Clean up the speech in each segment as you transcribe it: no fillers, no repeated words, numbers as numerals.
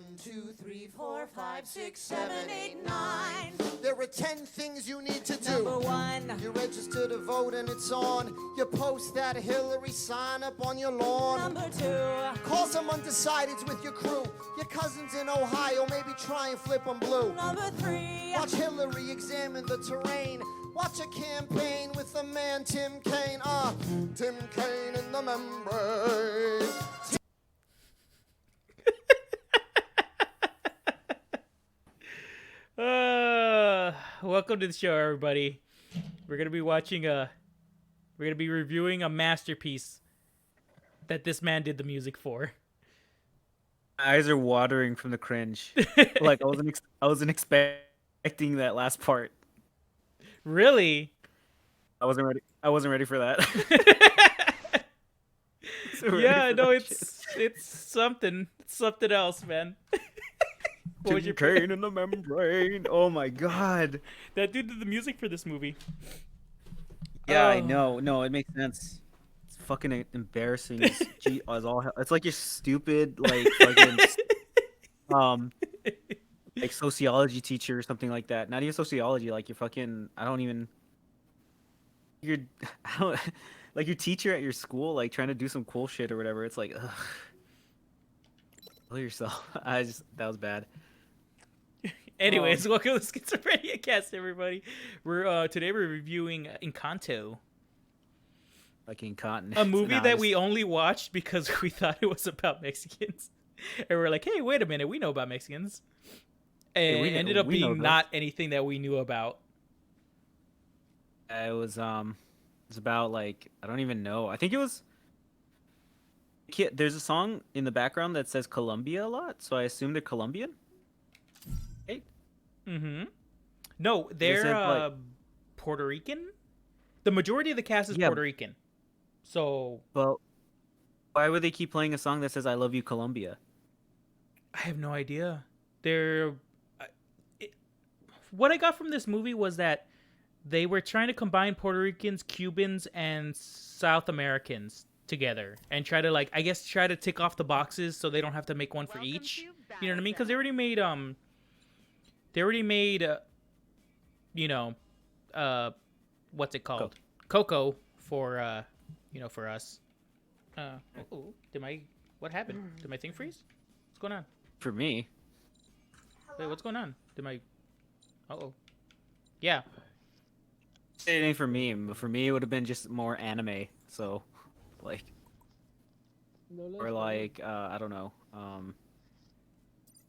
1, 2, 3, 4, 5, 6, 7, 8, 9. There are 10 things you need to do. Number 1. You register to vote and it's on. You post that Hillary sign up on your lawn. Number 2. Call some undecideds with your crew. Your cousins in Ohio, maybe try and flip them blue. Number 3. Watch Hillary examine the terrain. Watch a campaign with the man Tim Kaine. Tim Kaine in the membrane. Welcome to the show, everybody. We're gonna be reviewing a masterpiece that this man did the music for. My eyes are watering from the cringe. Like I wasn't expecting that last part. Really? I wasn't ready for that. Yeah, no, it's something. It's something else, man. What was your Kaine in the membrane? Oh my god. That dude did the music for this movie. Yeah, I know. No, it makes sense. It's fucking embarrassing. It's like you're stupid, like fucking like sociology teacher or something like that. Not even sociology, like you're fucking like your teacher at your school, like trying to do some cool shit or whatever. It's like, ugh. Kill yourself. That was bad. Anyways, welcome to Schizophrenia Cast, everybody. Today we're reviewing Encanto, Like Incontinent. a movie that we only watched because we thought it was about Mexicans, and we're like, hey, wait a minute, we know about Mexicans, and it ended up being not anything that we knew about. It was about, like, I don't even know. I think it was. There's a song in the background that says Colombia a lot, so I assume they're Colombian. Hey. Mm-hmm. No, they're Puerto Rican. The majority of the cast is Puerto Rican. So. Well, why would they keep playing a song that says "I love you, Colombia"? I have no idea. What I got from this movie was that they were trying to combine Puerto Ricans, Cubans, and South Americans together and try to tick off the boxes so they don't have to make one for each. You know what I mean? Because they already made what's it called? Coco for for us. What happened? Did my thing freeze? What's going on? For me. Wait, what's going on? Yeah. It ain't for me. But for me, it would have been just more anime. So, like, or like I don't know,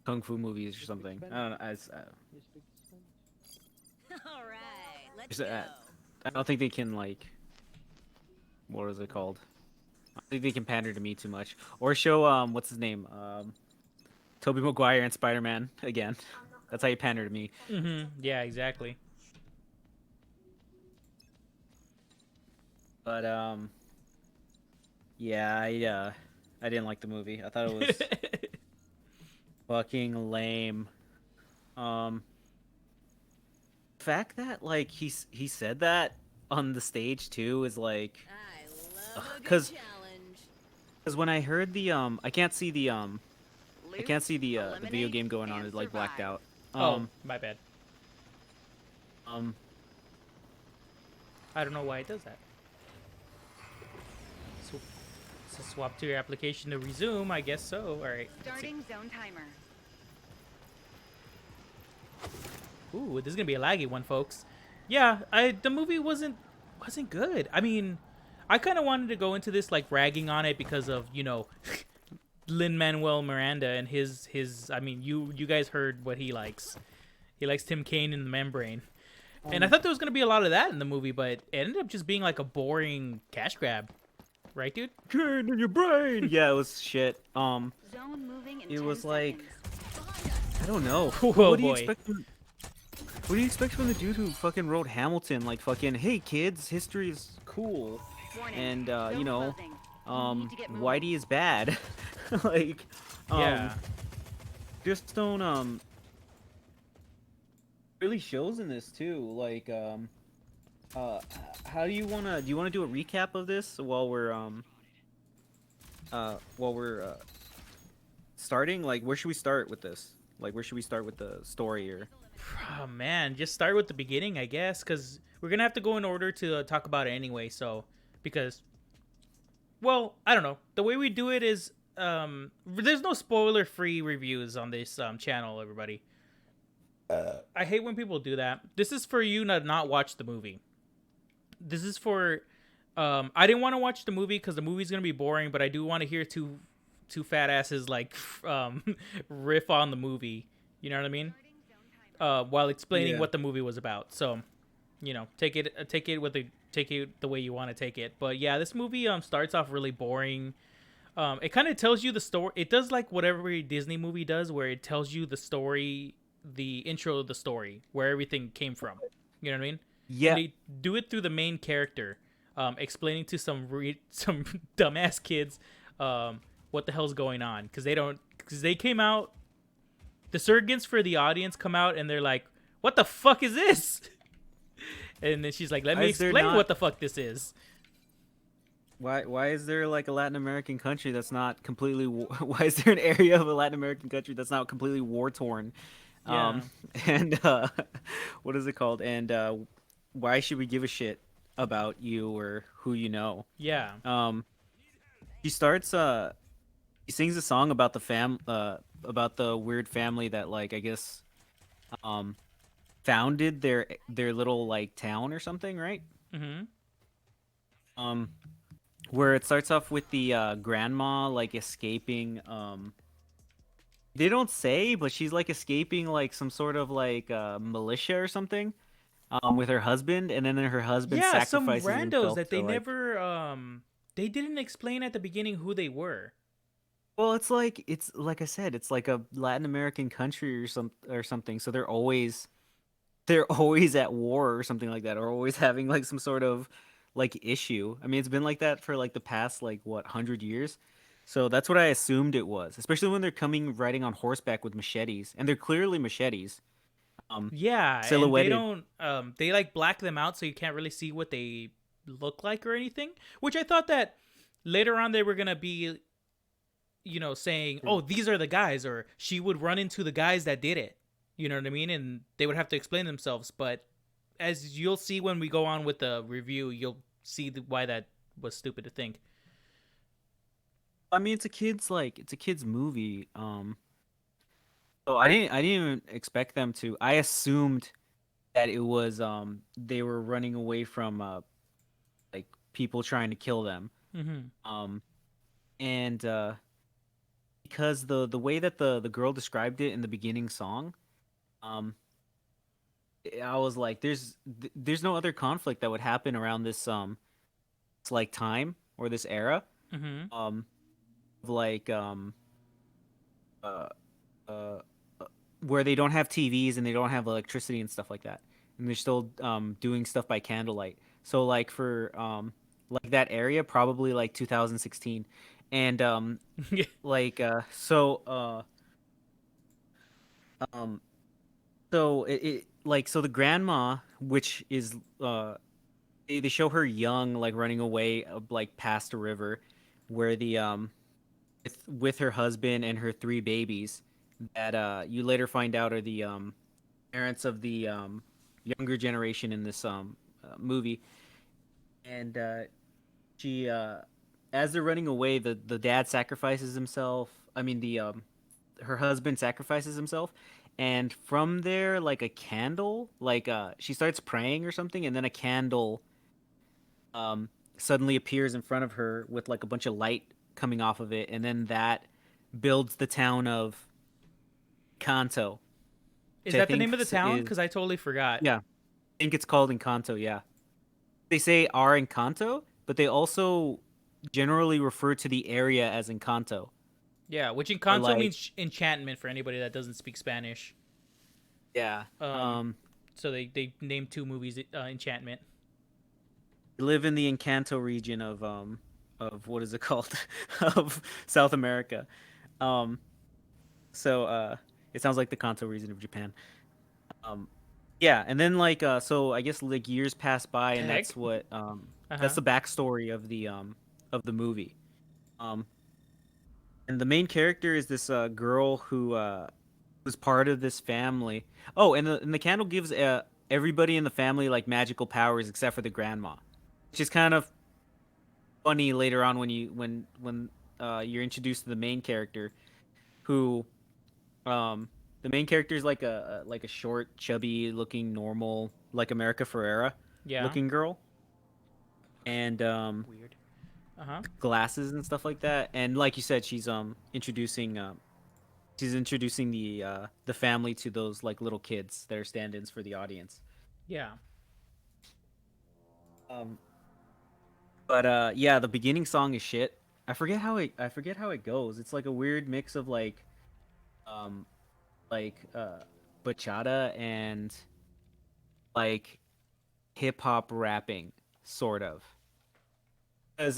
kung fu movies or something. I don't know. All right, let's go. I don't think they can, like, what is it called? I don't think they can pander to me too much. Or show what's his name? Tobey Maguire and Spider-Man again. That's how you pander to me. Mm-hmm. Yeah, exactly. But yeah, I didn't like the movie. I thought it was fucking lame. The fact that, like, he said that on the stage too is like, because when I heard the I can't see the video game going on. It's like blacked out. My bad. I don't know why it does that. So swap to your application to resume. I guess so. All right. Starting zone timer. Ooh, this is gonna be a laggy one, folks. Yeah, the movie wasn't good. I mean, I kind of wanted to go into this like ragging on it because of Lin-Manuel Miranda and his. I mean, you guys heard what he likes. He likes Tim Kaine in the membrane, and I thought there was gonna be a lot of that in the movie, but it ended up just being like a boring cash grab. Right, dude? Kaine in your brain. Yeah, it was shit. Zone moving in It 10 was like, seconds. I don't know. Whoa, What do you boy. expect? What do you expect from the dude who fucking wrote Hamilton? Like, fucking, hey kids, history is cool, Warning, and zone closing. You need to get moving. Whitey is bad. Like, Yeah. just don't really shows in this too. Like, how do you wanna do a recap of this while we're starting, like, where should we start with this? Like, where should we start with the story or? Oh man, just start with the beginning, I guess, because we're gonna have to go in order to talk about it anyway. So, because, well, I don't know. The way we do it is, there's no spoiler-free reviews on this channel. Everybody, I hate when people do that. This is for you to not watch the movie. This is for, I didn't want to watch the movie because the movie's gonna be boring, but I do want to hear two fat asses like riff on the movie. You know what I mean? While explaining Yeah. what the movie was about. So, take it the way you want to take it. But yeah, this movie starts off really boring. It kind of tells you the story. It does like what every Disney movie does, where it tells you the story, the intro of the story, where everything came from. You know what I mean? Yeah. And they do it through the main character, explaining to some some dumbass kids what the hell's going on, because they came out. The surrogates for the audience come out and they're like, "What the fuck is this?" And then she's like, "Let me explain what the fuck this is." Why is there like a Latin American country that's not completely? Why is there an area of a Latin American country that's not completely war torn? Yeah. And what is it called? And why should we give a shit about you or who you know? Yeah. He starts. He sings a song about about the weird family that, like, I guess founded their little like town or something, right? Mm-hmm. Where it starts off with the grandma like escaping. They don't say, but she's like escaping like some sort of like militia or something. With her husband, and then her husband Yeah, some sacrifices randos himself that to, they like... never they didn't explain at the beginning who they were. Well, it's like I said, it's like a Latin American country or something. So they're always at war or something like that, or always having like some sort of like issue. I mean, it's been like that for like the past like what 100 years. So that's what I assumed it was, especially when they're coming riding on horseback with machetes, and they're clearly machetes, Yeah, and they silhouetted. don't they like black them out so you can't really see what they look like or anything, which I thought that later on they were going to be saying, "Oh, these are the guys," or she would run into the guys that did it. You know what I mean? And they would have to explain themselves, but as you'll see when we go on with the review, you'll see why that was stupid to think. I mean, it's a kids movie. So I didn't even expect them to. I assumed that it was they were running away from like people trying to kill them. Mhm. Um and because the way that the girl described it in the beginning song, um I was like there's no other conflict that would happen around this like time or this era, Mhm. um of like uh uh where they don't have TVs and they don't have electricity and stuff like that, and they're still doing stuff by candlelight. So like for like that area, probably like 2016, and like um it like so the grandma, which is they show her young, like running away like past a river, where the with her husband and her three babies that you later find out are the parents of the younger generation in this movie. And she as they're running away, the dad sacrifices himself. I mean, the her husband sacrifices himself, and from there, like a candle, like she starts praying or something, and then a candle um suddenly appears in front of her with like a bunch of light coming off of it, and then that builds the town of Kanto, Is which I that the think name of the town? is... Cuz I totally forgot. Yeah, I think it's called Encanto. Yeah, they say are Encanto, but they also generally refer to the area as Encanto. Yeah, which Or Encanto like, means enchantment for anybody that doesn't speak Spanish. yeah, Um so they named two movies Enchantment. live in the Encanto region of what is it called of South America. Um, so it sounds like the Kanto region of Japan. Um, yeah, and then like so I guess like years pass by, and Heck. that's Uh-huh. the backstory of the movie. Um, And the main character is this girl who was part of this family. Oh, and the candle gives everybody in the family like magical powers except for the grandma, which is kind of funny later on when you're introduced to the main character, who the main character is like a short, chubby looking, normal, like America Ferrera Yeah. looking girl, and Weird. Uh-huh. glasses and stuff like that. And like you said, she's introducing the family to those like little kids that are stand-ins for the audience. Yeah. Um, but yeah, the beginning song is shit. I forget how it goes. It's like a weird mix of um like bachata and like hip hop rapping sort of. Because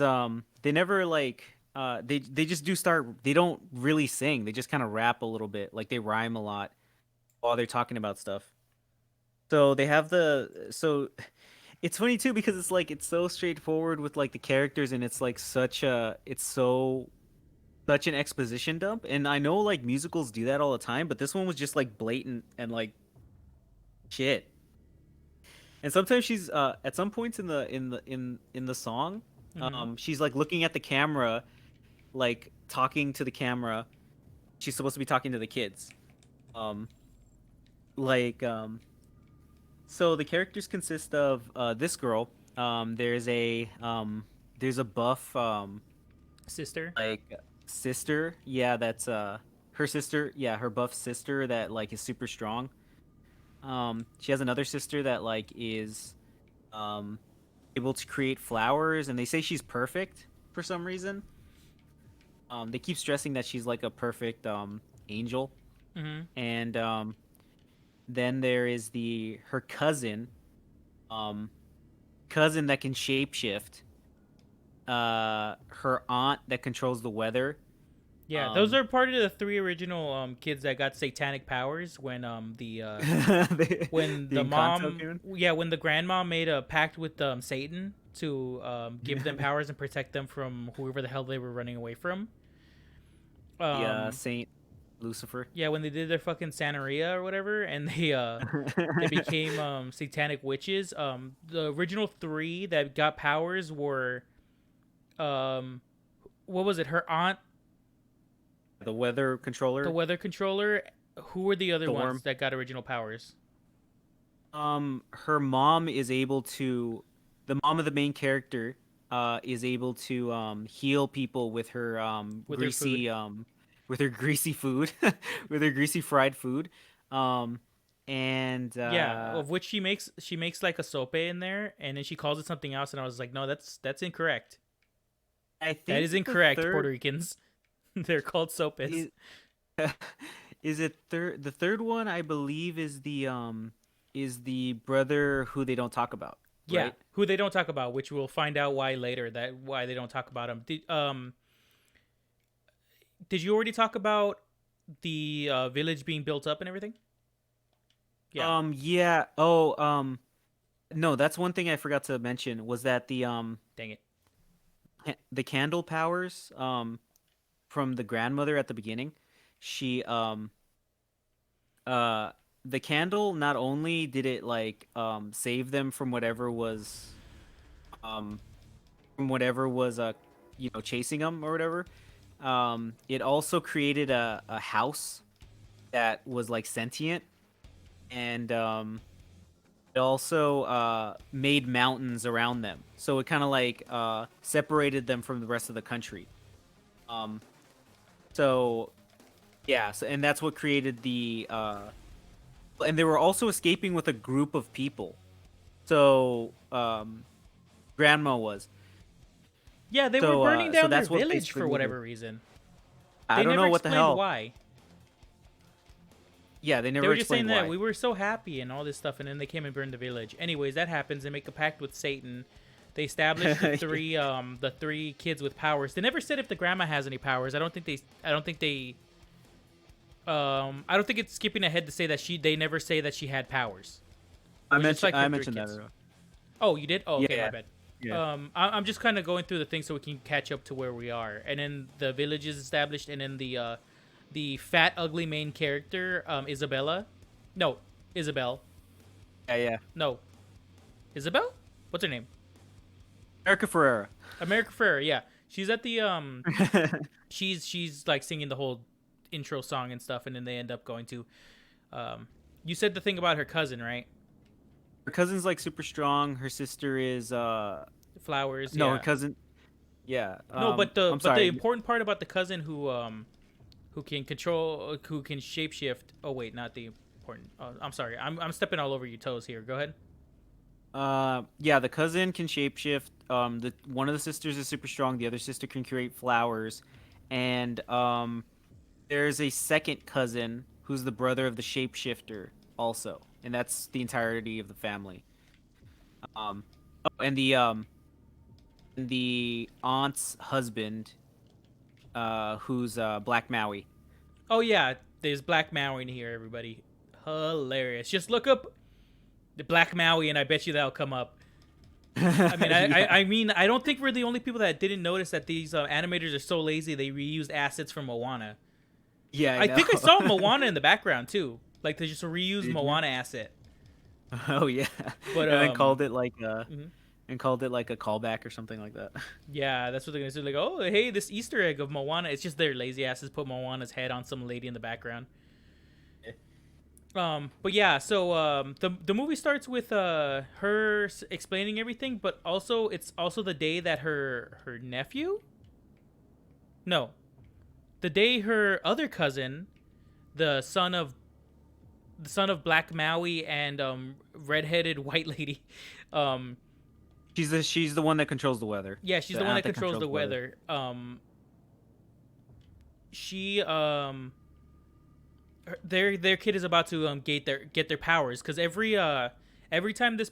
they never like they just do start they don't really sing. They just kind of rap a little bit. Like they rhyme a lot while they're talking about stuff. So they have so it's funny too because it's like it's so straightforward with like the characters and it's like such an exposition dump. And I know like musicals do that all the time, but this one was just like blatant and like shit. And sometimes she's at some points in the song, Mm-hmm. she's like looking at the camera, like talking to the camera. She's supposed to be talking to the kids. Um like so the characters consist of this girl. There's a buff Sister. like sister. Yeah, that's her sister. Yeah, her buff sister that like is super strong. She has another sister that like is um able to create flowers, and they say she's perfect for some reason. They keep stressing that she's like a perfect angel, Mm-hmm. and then there is the her um cousin that can shapeshift, her aunt that controls the weather. Yeah, those um are part of the three original kids that got satanic powers when the, when the the Encanto mom, tune. yeah, when the grandma made a pact with Satan to give them powers and protect them from whoever the hell they were running away from. The Um, Saint Lucifer. yeah, when they did their fucking Santeria or whatever, and they became satanic witches. The original three that got powers were um, what was it? Her aunt, The weather the controller. weather controller. Who were the other ones Storm. that got original powers? Her mom is able to, the mom of the main character, is able to heal people With her food. with her greasy food, with her greasy fried food, um, and Yeah, of which she makes like a sope in there, and then she calls it something else, and I was like, no, that's incorrect. I That think is the incorrect, Puerto third Ricans. They're called sopes. is, is it third. The third one I believe is the brother who they don't talk about, Yeah, right? who they don't talk about, which we'll find out why later. That why they don't talk about him. Did you already talk about the village being built up and everything? Yeah. Yeah. Oh, no, that's one thing I forgot to mention was that Dang it. the candle powers from the grandmother at the beginning, she uh the candle not only did it like save them um from whatever was chasing them or whatever, it also created a house that was like sentient, and it also made mountains around them, so it kind of like separated them from the rest of the country. um so yeah, so, and that's what created and they were also escaping with a group of people. So grandma was. Yeah, they were So burning so down their that's what village basically for made whatever her. reason. I They don't never know what the explained hell. why. Yeah, they They never were just saying explained that why. we were so happy and all this stuff, and then they came and burned the village. Anyways, that happens. They make a pact with Satan. They establish the three kids with powers. They never said if the grandma has any powers. I don't think it's skipping ahead to say that they never say that she had powers. It was just like I her three mentioned that kids. earlier. Oh, you did? Oh, Yeah, okay, my yeah, bad. Yeah. I'm just kind of going through the things so we can catch up to where we are, and then the village is established, and then the fat ugly main character, Isabella, no, Isabel, Yeah. no, Isabel, what's her name? Erica Ferrera. America Ferrera, yeah, she's at the she's like singing the whole intro song and stuff, and then they end up going to, you said the thing about her cousin, right? Her cousin's like super strong. Her sister is Flowers. no, Yeah. her cousin. Yeah. No, but the I'm sorry. important part about the cousin who can control, who can shapeshift. Oh wait, not the important. I'm sorry, I'm stepping all over your toes here. Go ahead. Yeah, the cousin can shapeshift. The one of the sisters is super strong. The other sister can create flowers, and there's a second cousin who's the brother of the shapeshifter also, and that's the entirety of the family. And the aunt's husband, who's Black Maui. Oh yeah, there's Black Maui in here. Everybody, hilarious. Just look up the Black Maui, and I bet you that'll come up. I mean, I mean, I don't think we're the only people that didn't notice that these animators are so lazy they reused assets from Moana. Yeah, I know. think I saw Moana in the background too. Like they just reused Did you? Moana asset. Oh yeah, But, and then called it like mhm. and called it like a callback or something like that. Yeah, that's what they're gonna say. Like, oh, hey, this Easter egg of Moana. It's just their lazy asses put Moana's head on some lady in the background. But yeah, so the movie starts with her explaining everything, but also it's also the day that her nephew, no, the day her other cousin, the son of Black Maui and redheaded white lady, She's the one that controls the weather. yeah, she's the one aunt that controls the weather. She their kid is about to get their powers, because every time this,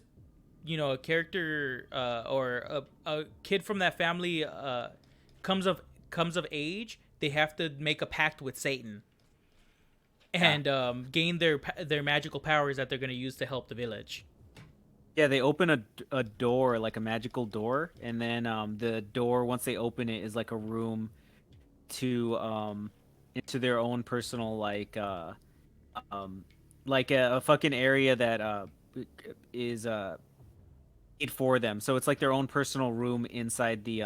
a character or a kid from that family comes of age, they have to make a pact with Satan and gain their magical powers that they're going to use to help the village. Yeah, they open a door, like a magical door, and then the door, once they open it, is like a room to into their own personal like a fucking area that is made for them. So it's like their own personal room inside the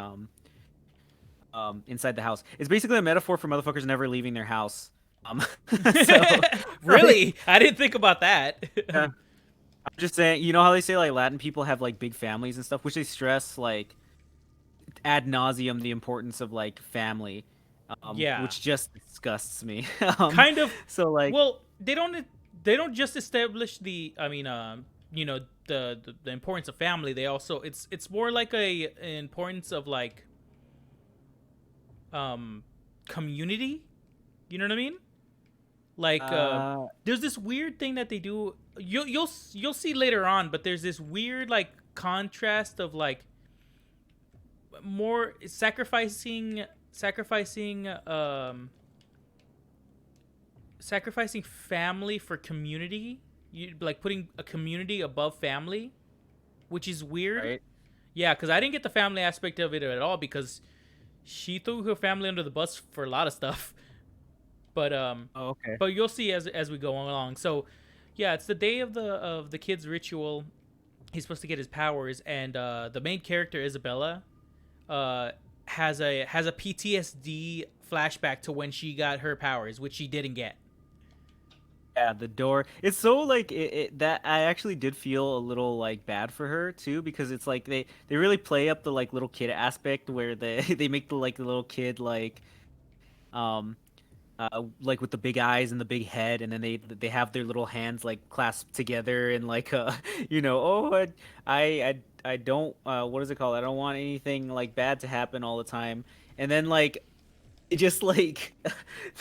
house. It's basically a metaphor for motherfuckers never leaving their house. So Really? I didn't think about that. yeah. I'm just saying, you know how they say like Latin people have like big families and stuff, which they stress like ad nauseum the importance of like family. Yeah. Which just disgusts me. Kind of. So like, Well, they don't just establish the, I mean, the importance of family. They also, it's more like an importance of like community. You know what I mean? Like there's this weird thing that they do. You'll see later on, but there's this weird like contrast of like more sacrificing family for community. You like putting a community above family, which is weird. right? Yeah, because I didn't get the family aspect of it at all, because she threw her family under the bus for a lot of stuff. But Oh, okay. but you'll see as we go along. So yeah, it's the day of the kid's ritual. He's supposed to get his powers, and the main character, Isabella, has a PTSD flashback to when she got her powers, which she didn't get. Yeah, the door. It's so like that I actually did feel a little like bad for her too, because it's like they really play up the like little kid aspect where they make the like the little kid like with the big eyes and the big head, and then they have their little hands like clasped together and like oh I don't what is it called? I don't want anything like bad to happen all the time. And then like it just like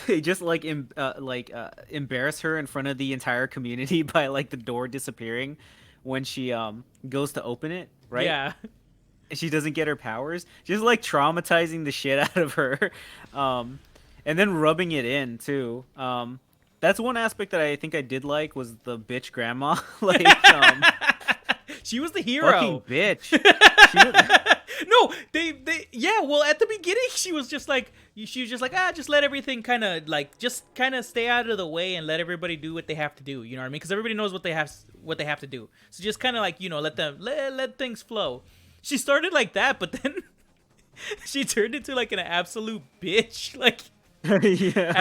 they just like embarrass her in front of the entire community by like the door disappearing when she goes to open it, right? Yeah. She doesn't get her powers, just like traumatizing the shit out of her. And then rubbing it in too. That's one aspect that I think I did like, was the bitch grandma. Like She was the hero. Fucking bitch. She was- No, yeah, well, at the beginning she was just like just let everything kind of stay out of the way and let everybody do what they have to do, you know what I mean? Because everybody knows what they have to do. So just kind of like, you know, let things flow. She started like that, but then she turned into like an absolute bitch like yeah.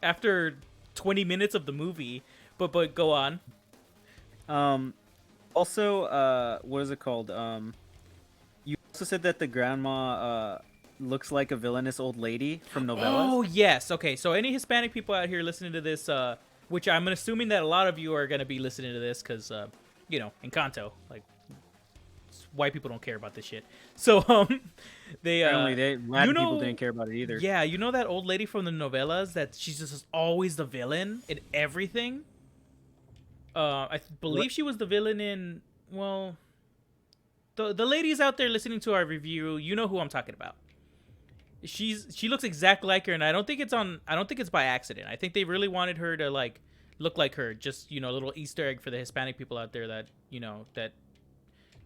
after 20 minutes of the movie. But go on. Also, what is it called? You also said that the grandma looks like a villainous old lady from novellas. Oh yes, okay. So any Hispanic people out here listening to this, which I'm assuming that a lot of you are gonna be listening to this, because you know, Encanto, like white people don't care about this shit. So they Apparently, Latin you know, people didn't care about it either. Yeah, you know that old lady from the novellas that she's just always the villain in everything. I believe she was the villain in, well, the ladies out there listening to our review, you know who I'm talking about. She looks exactly like her, and I don't think it's by accident. I think they really wanted her to like look like her. Just, you know, a little Easter egg for the Hispanic people out there that, you know, that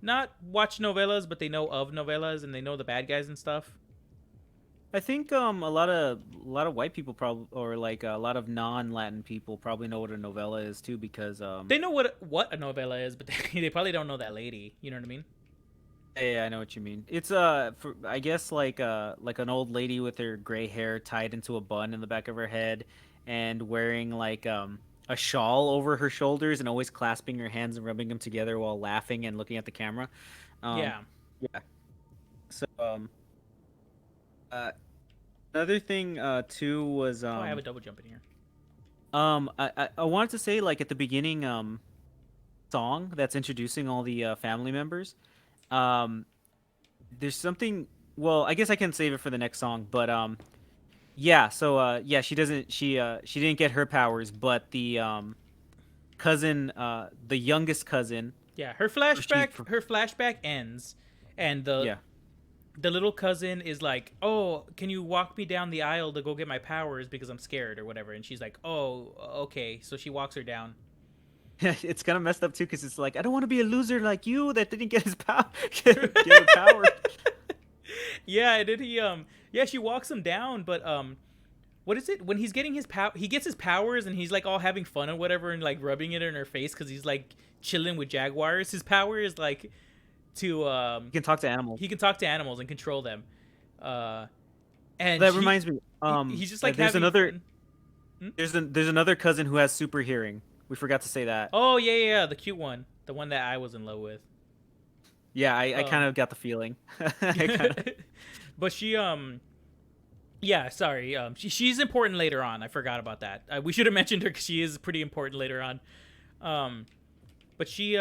not watch novellas, but they know of novellas and they know the bad guys and stuff. I think a lot of white people probably, or like a lot of non-Latin people probably know what a novella is too, because They know what a novella is, but they probably don't know that lady. You know what I mean? yeah, I know what you mean. It's I guess like an old lady with her gray hair tied into a bun in the back of her head, and wearing like a shawl over her shoulders, and always clasping her hands and rubbing them together while laughing and looking at the camera. Yeah. Yeah. So another thing too was Oh, I have a double jump in here. I wanted to say, like, at the beginning song that's introducing all the family members, there's something, well, I guess I can save it for the next song, but yeah, so yeah, she didn't get her powers, but the cousin, the youngest cousin, Yeah, her flashback ends, and the little cousin is like, "Oh, can you walk me down the aisle to go get my powers because I'm scared or whatever?" And she's like, "Oh, okay." So she walks her down. it's kind of messed up too, because it's like, I don't want to be a loser like you that didn't get his get her power. Yeah, and then she walks him down, but what is it when he's getting his he gets his powers and he's like all having fun or whatever and like rubbing it in her face because he's like chilling with jaguars. His power is like to You can talk to animals. he can talk to animals and control them. And That reminds me. he's just like there's having another. fun. There's another cousin who has super hearing. We forgot to say that. Oh yeah, the cute one, the one that I was in love with. Yeah, I kind of got the feeling. But she yeah, sorry. She's important later on. I forgot about that. We should have mentioned her because she is pretty important later on. But she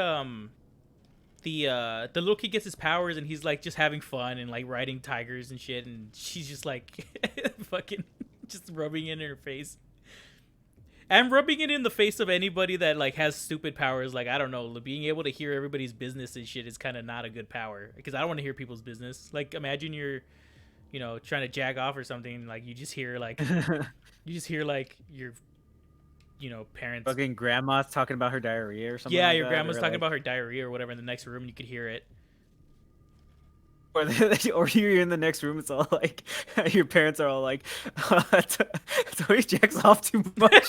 the little kid gets his powers and he's like just having fun and like riding tigers and shit, and she's just like fucking just rubbing it in her face. And rubbing it in the face of anybody that like has stupid powers, like, I don't know, being able to hear everybody's business and shit is kind of not a good power, because I don't want to hear people's business. Like, imagine you're, you know, trying to jag off or something, like you just hear like your, you know, parents. Fucking grandma's talking about her diarrhea or something. Yeah, like your that, grandma's or talking like, about her diarrhea or whatever in the next room, and you could hear it. or you're in the next room. It's all like your parents are all like, "It's always jacks off too much."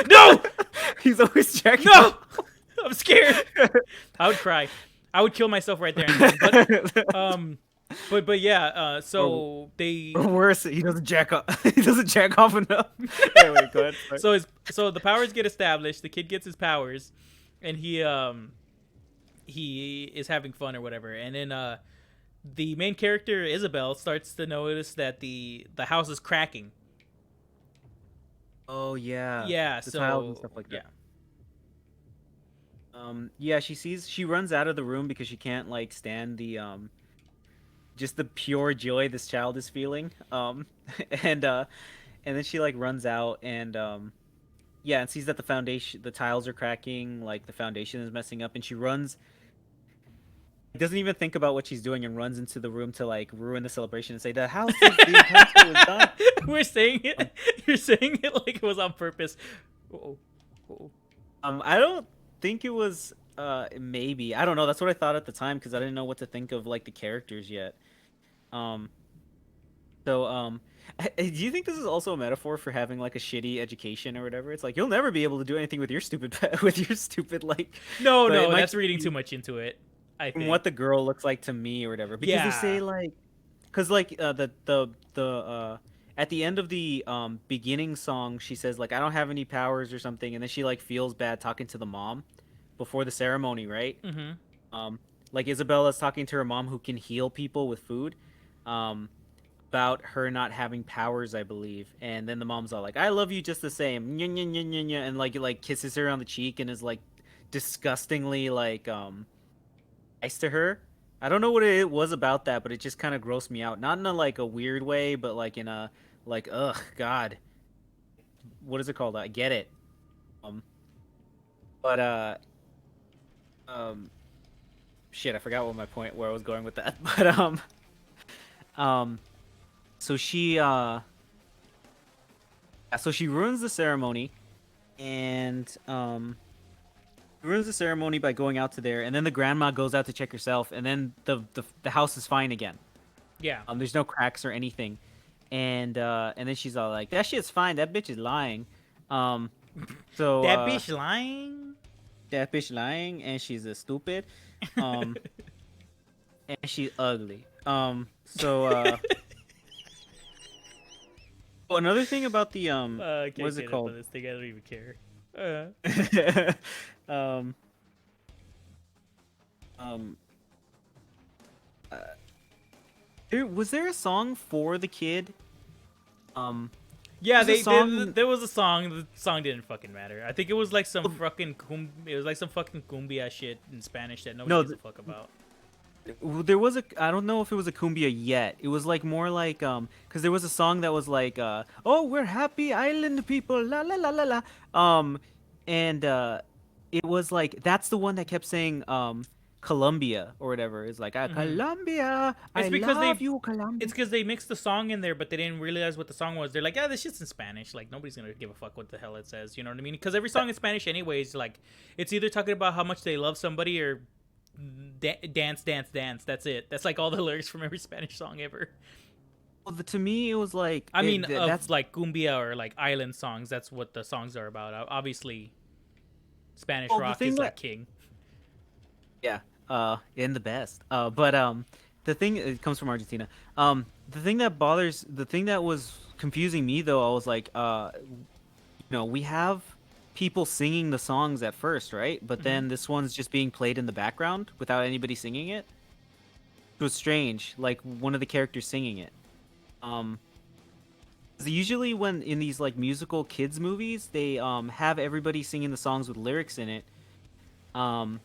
No, He's always jacking. no, off. I'm scared. I would cry. I would kill myself right there. And then. But yeah. So they. Or worse, he doesn't jack off. He doesn't jack off enough. Anyway, go ahead. Sorry. So the powers get established. The kid gets his powers, and he is having fun or whatever. And then the main character Isabel starts to notice that the house is cracking. Oh yeah. Yeah. The So tiles and stuff like that. Yeah, she runs out of the room because she can't like stand the just the pure joy this child is feeling. And then she like runs out and yeah, and sees that the tiles are cracking, like the foundation is messing up, and she runs, doesn't even think about what she's doing, and runs into the room to like ruin the celebration and say the house is the Encanto is done. We're saying it. You're saying it like it was on purpose. Uh-oh. I don't think it was. Maybe. I don't know. That's what I thought at the time because I didn't know what to think of like the characters yet. Um, so do you think this is also a metaphor for having like a shitty education or whatever? It's like you'll never be able to do anything with your stupid with your stupid like. No, But it no, might that's just reading be too much into it. I from think. what the girl looks like to me or whatever. Because they say Yeah. like, because like the at the end of the beginning song she says like I don't have any powers or something, and then she like feels bad talking to the mom before the ceremony, right? Mm-hmm. Um, like Isabella's talking to her mom who can heal people with food. Um, about her not having powers, I believe. And then the mom's all like, "I love you just the same," nya, nya, nya, nya, nya, and like kisses her on the cheek and is like disgustingly like nice to her. I don't know what it was about that, but it just kind of grossed me out. Not in a like a weird way, but like in a like ugh God, what is it called? I get it. Um, but um shit, I forgot what my point where I was going with that. But um so she ruins the ceremony and ruins the ceremony by going out to there, and then the grandma goes out to check herself, and then the house is fine again. Yeah. There's no cracks or anything, and then she's all like, "That shit's fine. That bitch is lying." Um, so That bitch lying. that bitch lying, and she's a stupid, um, and she's ugly. Oh, another thing about the I what can't is it get up called? on this thing. I don't even care. um, um, there a song for the kid? Yeah, There's a song- there was a song. The song didn't fucking matter. I think it was like some fucking it was like some fucking cumbia shit in Spanish that nobody No, gives a fuck about. There was a I don't know if it was a cumbia yet. It was like more like because there was a song that was like oh, we're happy island people, la la la la la. And it was like that's the one that kept saying Colombia or whatever. It's like Colombia, It's I because love they you, Colombia. it's because they mixed the song in there, but they didn't realize what the song was. They're like, yeah, this shit's in Spanish. Like nobody's gonna give a fuck what the hell it says. You know what I mean? Because every song in Spanish, anyways, like it's either talking about how much they love somebody or dance, dance, dance. That's it. That's like all the lyrics from every Spanish song ever. Well, to me, it was like I mean, that's like cumbia or like island songs. That's what the songs are about. Obviously, Spanish Well, the rock thing is like that- king. yeah, and the best. But the thing it comes from Argentina. The thing that was confusing me though, I was like, we have people singing the songs at first, right? But then this one's just being played in the background without anybody singing it. It was strange, like one of the characters singing it. 'Cause usually when in these like musical kids movies, they have everybody singing the songs with lyrics in it. Or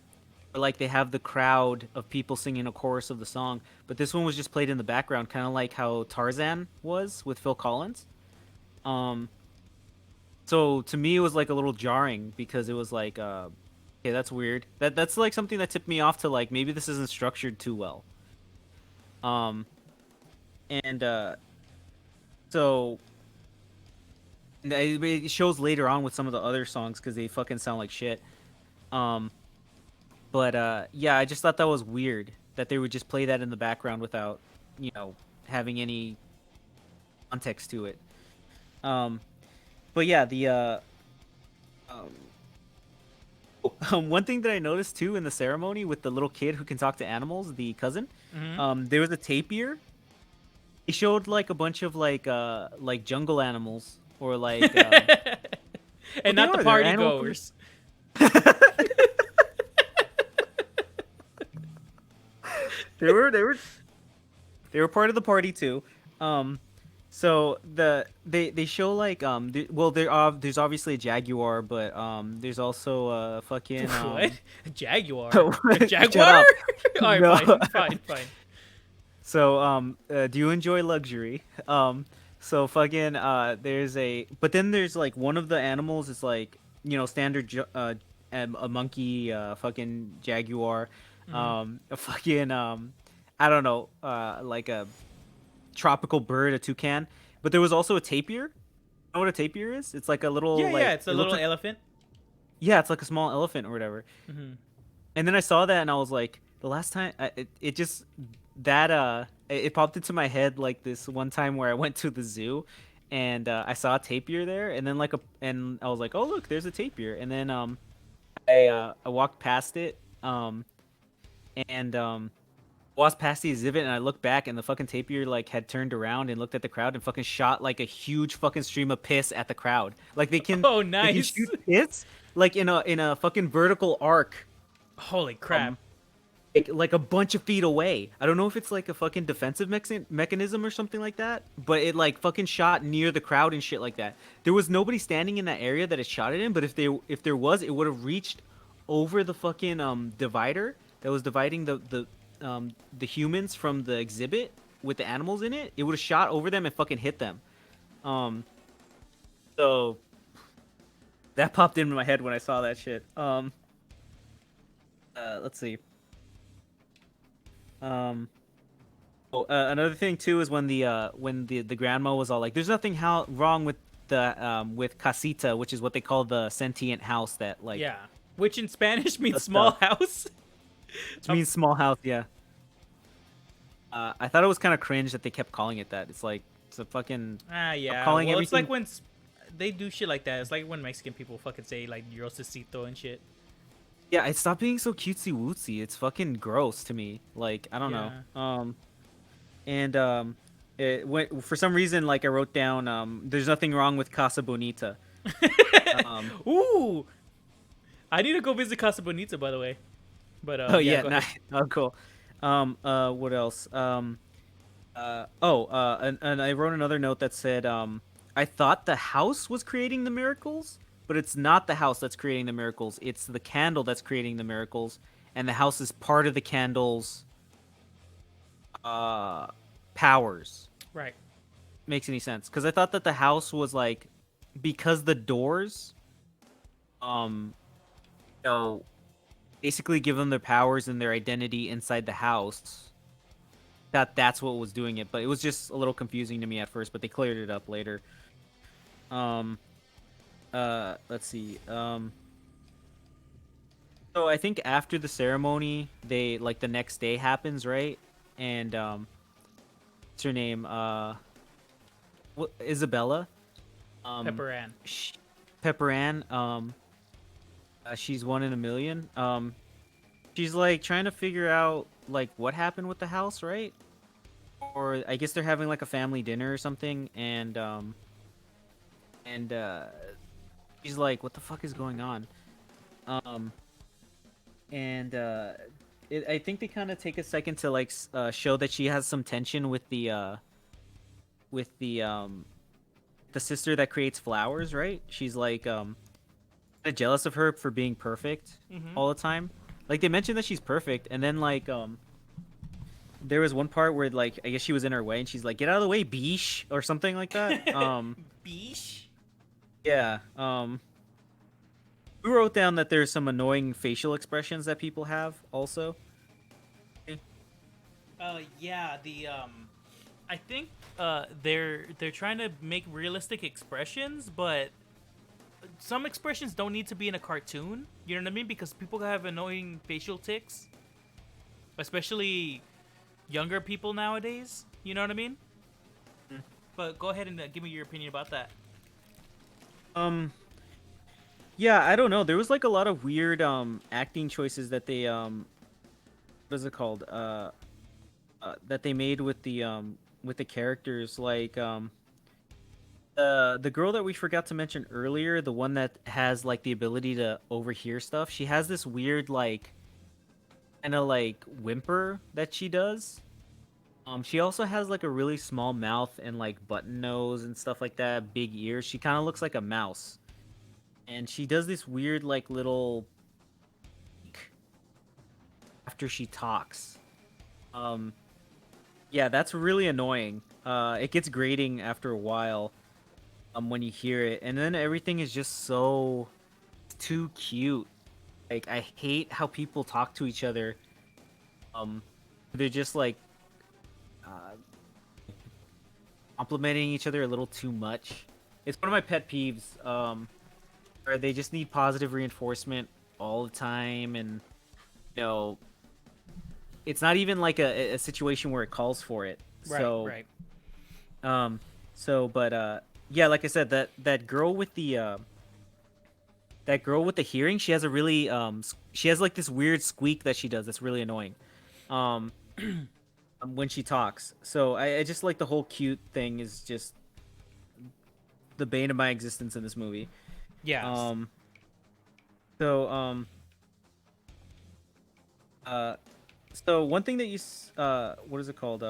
like they have the crowd of people singing a chorus of the song, but this one was just played in the background, kind of like how Tarzan was with Phil Collins. So to me, it was like a little jarring because it was like, okay, that's weird. That's like something that tipped me off to like maybe this isn't structured too well. And so and it shows later on with some of the other songs because they fucking sound like shit. But yeah, I just thought that was weird that they would just play that in the background without, having any context to it. But yeah, the one thing that I noticed too in the ceremony with the little kid who can talk to animals, the cousin, there was a tapir. He showed like a bunch of like jungle animals or like And not the party goers. They were part of the party too. So they show like there's obviously a jaguar, but there's also a fucking What? A jaguar? Shut A jaguar? up. Alright, No. fine. So do you enjoy luxury? So fucking but then there's like one of the animals is like standard a monkey, fucking jaguar, a fucking I don't know, like a tropical bird, a toucan. But there was also a tapir. You know what a tapir is? It's like a little Yeah, like it's a it looks little like- elephant. Yeah, it's like a small elephant or whatever. And then I saw that and I was like, the last time it just that it popped into my head like this one time where I went to the zoo and I saw a tapir there and then and I was like, oh look, there's a tapir. And then I walked past it and walked past the exhibit and I looked back and the fucking tapir like had turned around and looked at the crowd and fucking shot like a huge fucking stream of piss at the crowd. Like Oh, they can nice. shoot piss like in a fucking vertical arc. Holy crap. Like a bunch of feet away. I don't know if it's like a fucking defensive mechanism or something like that, but it like fucking shot near the crowd and shit like that. There was nobody standing in that area that it shot it in, but if there was, it would have reached over the fucking divider that was dividing the humans from the exhibit with the animals in it. It would have shot over them and fucking hit them. So that popped into my head when I saw that shit. Let's see. Another thing too is when the grandma was all like, "There's nothing wrong with the with casita," which is what they call the sentient house that like Yeah. Which in Spanish means the small stuff. house. Which means small house. Yeah. I thought it was kind of cringe that they kept calling it that. It's like it's a fucking Yeah. calling Well, it's like everything- when they do shit like that. It's like when Mexican people fucking say like Diosesito and shit. yeah. It stopped being so cutesy wootsy. It's fucking gross to me. Like I don't Yeah. know. It went for some reason like I wrote down there's nothing wrong with Casa Bonita. Ooh. I need to go visit Casa Bonita, by the way. But Oh yeah, go nice. ahead. Oh cool. What else? And I wrote another note that said, I thought the house was creating the miracles, but it's not the house that's creating the miracles. It's the candle that's creating the miracles, and the house is part of the candle's powers. Right. Makes any sense? Because I thought that the house was like, because the doors, you know, basically give them their powers and their identity inside the house. That's what was doing it, but it was just a little confusing to me at first, but they cleared it up later. Let's see. So I think after the ceremony, they like the next day happens, right? And what's her name? What, Isabella? Pepper Ann. Pepper Ann. She's one in a million. She's like trying to figure out like what happened with the house, right? Or I guess they're having like a family dinner or something, and she's like, "What the fuck is going on?" I think they kind of take a second to like show that she has some tension with the sister that creates flowers, right? She's like kinda jealous of her for being perfect all the time. Like they mentioned that she's perfect, and then like there was one part where like I guess she was in her way, and she's like, "Get out of the way, beesh," or something like that. Beesh? Yeah. We wrote down that there's some annoying facial expressions that people have also. Yeah, I think they're trying to make realistic expressions, but some expressions don't need to be in a cartoon. You know what I mean? Because people have annoying facial tics, especially younger people nowadays. You know what I mean? But go ahead and give me your opinion about that. Yeah, I don't know. There was like a lot of weird acting choices that they what is it called? That they made with the characters, like the girl that we forgot to mention earlier, the one that has like the ability to overhear stuff. She has this weird like kind of like whimper that she does. She also has like a really small mouth and like button nose and stuff like that, big ears. She kind of looks like a mouse. And she does this weird like little after she talks. Yeah, that's really annoying. It gets grating after a while when you hear it. And then everything is just so too cute. Like I hate how people talk to each other. They're just like complimenting each other a little too much. It's one of my pet peeves. Where they just need positive reinforcement all the time, and you know, it's not even like a situation where it calls for it. Right, So, right. but yeah, like I said, that girl with the hearing, she has a really she has like this weird squeak that she does that's really annoying. Um, when she talks. So I just like the whole cute thing is just the bane of my existence in this movie. Yeah. So uh so one thing that what is it called?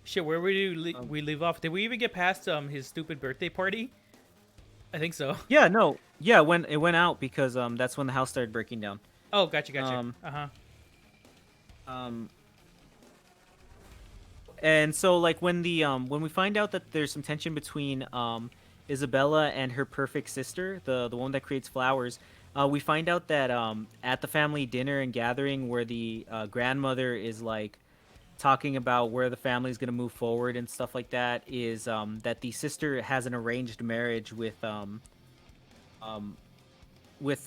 Shit, where we leave off? Did we even get past his stupid birthday party? I think so. Yeah, no. Yeah, when it went out because that's when the house started breaking down. Oh, gotcha. Um, Uh-huh. Um and so like when we find out that there's some tension between Isabella and her perfect sister, the one that creates flowers, we find out that at the family dinner and gathering where the grandmother is like talking about where the family is going to move forward and stuff like that is that the sister has an arranged marriage with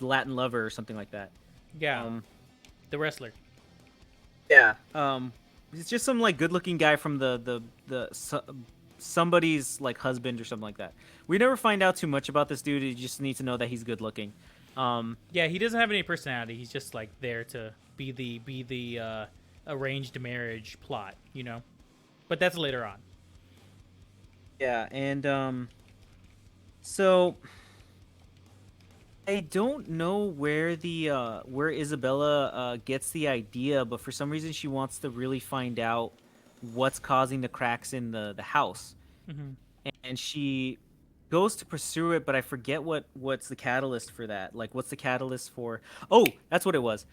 Latin lover or something like that. Yeah. The wrestler. Yeah. It's just some like good-looking guy from somebody's like husband or something like that. We never find out too much about this dude. You just need to know that he's good-looking. Yeah, he doesn't have any personality. He's just like there to be the arranged marriage plot, you know. But that's later on. Yeah, and so I don't know where where Isabella gets the idea, but for some reason she wants to really find out what's causing the cracks in the house, and she goes to pursue it. But I forget what's the catalyst for that. Like, what's the catalyst for? Oh, that's what it was.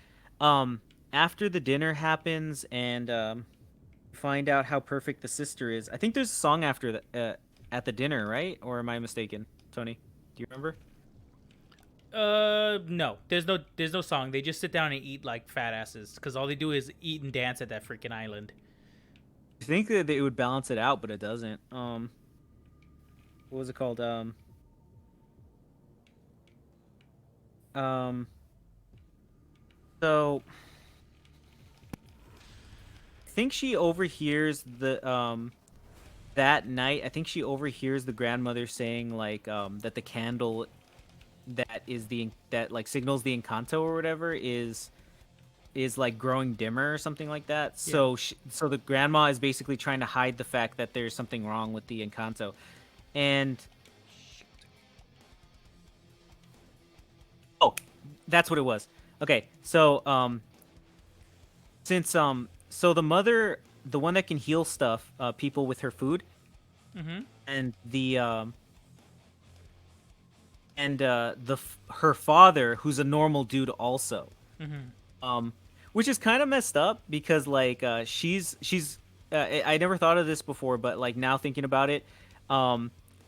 After the dinner happens and find out how perfect the sister is. I think there's a song after at the dinner, right? Or am I mistaken, Tony? Do you remember? No. There's no song. They just sit down and eat like fat asses because all they do is eat and dance at that freaking island. I think that it would balance it out, but it doesn't. What was it called? So I think she overhears that night. I think she overhears the grandmother saying like that the candle that like signals the Encanto or whatever is like growing dimmer or something like that. Yeah. So the grandma is basically trying to hide the fact that there's something wrong with the Encanto. And oh, that's what it was. Okay. So since so the mother, the one that can heal stuff, people with her food, and her father, who's a normal dude also, which is kind of messed up because like she's I never thought of this before, but like now thinking about it,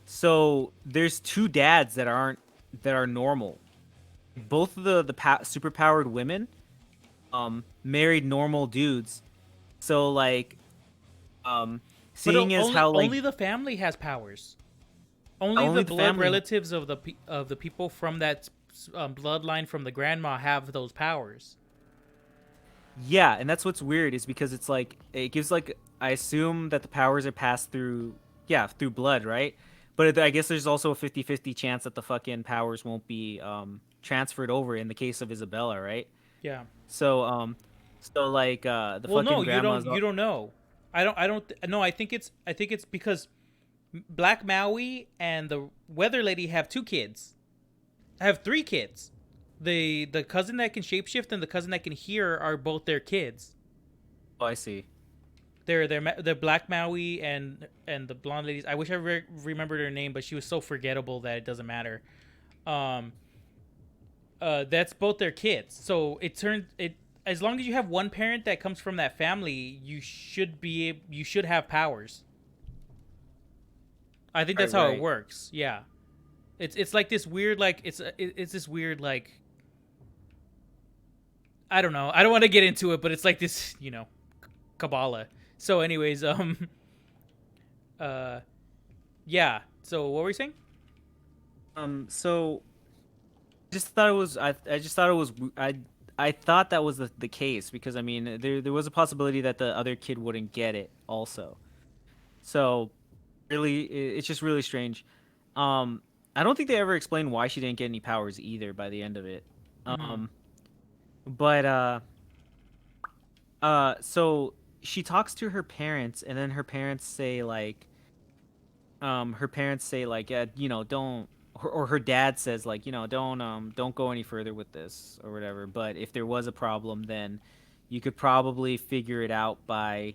so there's two dads that are normal. Both of the superpowered women married normal dudes. So like seeing as how like only the family has powers. Only only the the blood family- relatives of the people from that bloodline from the grandma have those powers. Yeah, and that's what's weird is because it's like it gives like I assume that the powers are passed through through blood, right? But I guess there's also a 50-50 chance that the fucking powers won't be transferred over in the case of Isabella, right? Yeah. So so like the Well, fucking no, grandma's you don't know. No, I think it's because Black Maui and the weather lady have two kids. Have three kids. The cousin that can shapeshift and the cousin that can hear are both their kids. Oh, I see. They're Black Maui and the blonde ladies. I wish I remembered her name, but she was so forgettable that it doesn't matter. That's both their kids. So as long as you have one parent that comes from that family, you should have powers. I think that's how it works. Yeah. It's like this weird like it's this weird like I don't know. I don't want to get into it, but it's like this, Kabbalah. So anyways, yeah. So what were you saying? So just thought it was I just thought it was I thought that was the case because I mean there was a possibility that the other kid wouldn't get it also. So really, it's just really strange. I don't think they ever explained why she didn't get any powers either by the end of it. Mhm. But so she talks to her parents, and then her parents say like, yeah, you know, don't, or her dad says like, you know, don't go any further with this or whatever. But if there was a problem, then you could probably figure it out by,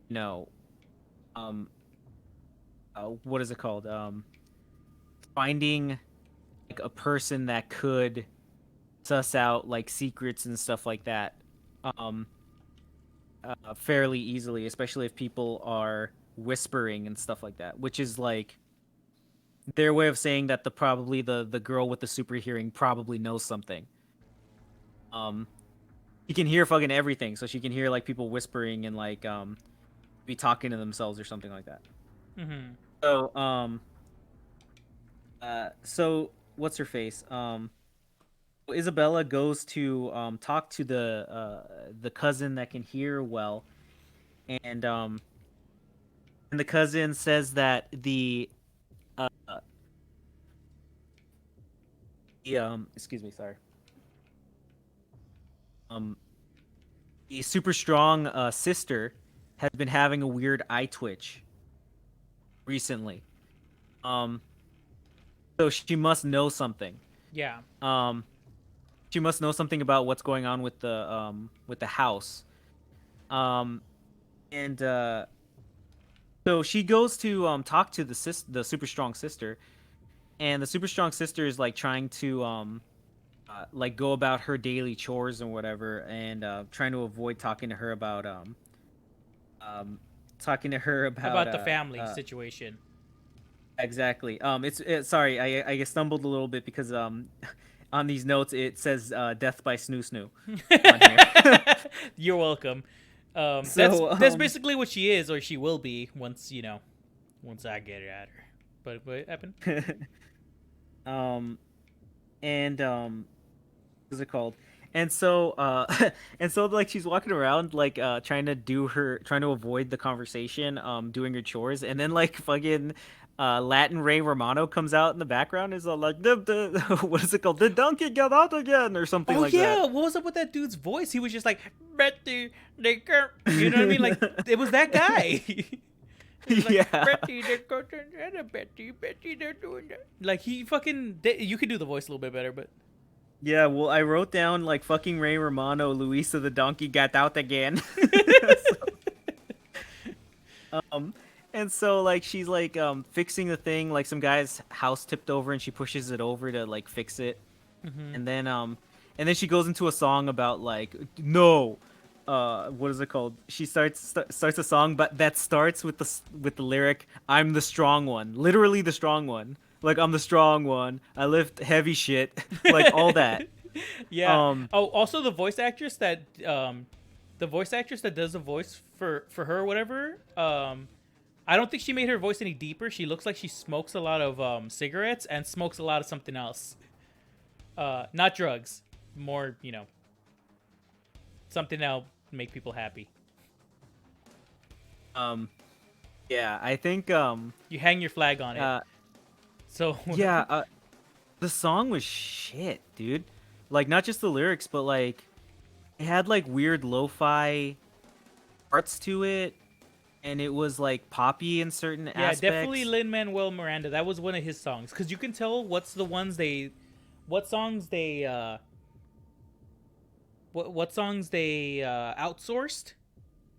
you know, um, what is it called? Finding like a person that could suss out like secrets and stuff like that. Um, Fairly easily, especially if people are whispering and stuff like that, which is like their way of saying that the girl with the super hearing probably knows something. Um, she can hear fucking everything, so she can hear like people whispering and like be talking to themselves or something like that. Mhm. So so what's her face? Isabella goes to talk to the cousin that can hear well, and the cousin says that uh excuse me, sorry, um the super strong sister has been having a weird eye twitch recently. Um, so she must know something. Yeah. Um, she must know something about what's going on with the house. Um, and so she goes to talk to the super strong sister, and the super strong sister is like trying to like go about her daily chores and whatever, and trying to avoid um talking to her about About the family situation. exactly. Sorry, I stumbled a little bit because on these notes it says death by snoo snoo on here. You're welcome. So That's basically what she is, or she will be once once I get it at her. But what happened? um and what's it called? And so and so like she's walking around like trying to avoid the conversation, doing her chores, and then like fucking Latin Ray Romano comes out in the background, is all like the what is it called? The donkey got out again or something Oh like yeah, that. what was up with that dude's voice? He was just like Betty, they go-" you know what I mean? Like it was that guy. It was like Yeah. Betty, they're going to Betty, they're doing that. Like he fucking, you could do the voice a little bit better, but Yeah, well, I wrote down like fucking Ray Romano, Luisa the donkey got out again. Um, and so like she's like fixing the thing, like some guy's house tipped over and she pushes it over to like fix it. Mhm. And then she goes into a song about like no what is it called? She starts a song but that starts with with the lyric I'm the strong one. Literally the strong one. Like I'm the strong one. I lift heavy shit. Like all that. Yeah. Um Oh, also the voice actress that does the voice for her or whatever. I don't think she made her voice any deeper. She looks like she smokes a lot of cigarettes and smokes a lot of something else. Not drugs, more something that'll make people happy. yeah, I think You hang your flag on it. So yeah, the song was shit, dude. Like not just the lyrics, but like it had like weird lo-fi parts to it, and it was like poppy in certain yeah, aspects. definitely Lin-Manuel Miranda. That was one of his songs because you can tell what songs they outsourced.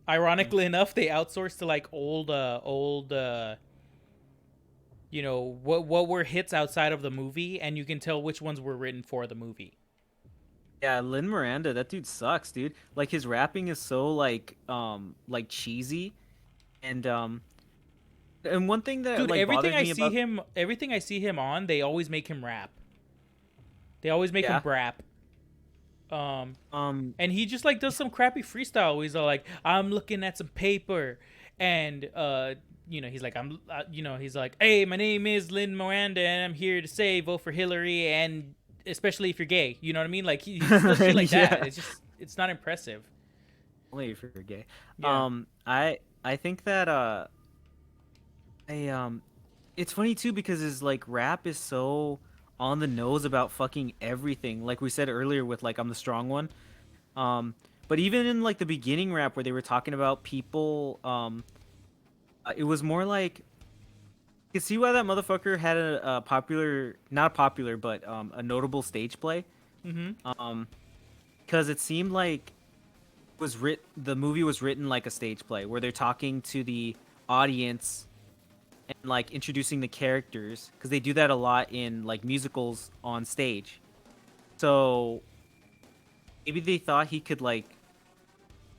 Ironically enough, they outsourced to like old what were hits outside of the movie, and you can tell which ones were written for the movie. Yeah, Lin Miranda, that dude sucks, dude. Like his rapping is so like cheesy, and one thing that Dude, like bothers me about everything I see him on, they always make him rap. They always make him yeah rap. um And he just like does some crappy freestyle. Where he's all like, "I'm looking at some paper," and he's like, he's like, "Hey, my name is Lin Miranda, and I'm here to say vote for Hillary and especially if you're gay. You know what I mean? Like he does shit like that. Yeah. It's just it's not impressive. Only if you're gay. Yeah. I think that I it's funny too because his like rap is so on the nose about fucking everything. Like we said earlier with like I'm the strong one. Um, but even in like the beginning rap where they were talking about people, it was more like you can see why that motherfucker had a popular, not popular, but a notable stage play. Mm-hmm. Because it seemed like the movie was written like a stage play where they're talking to the audience and like introducing the characters because they do that a lot in like musicals on stage. So maybe they thought he could like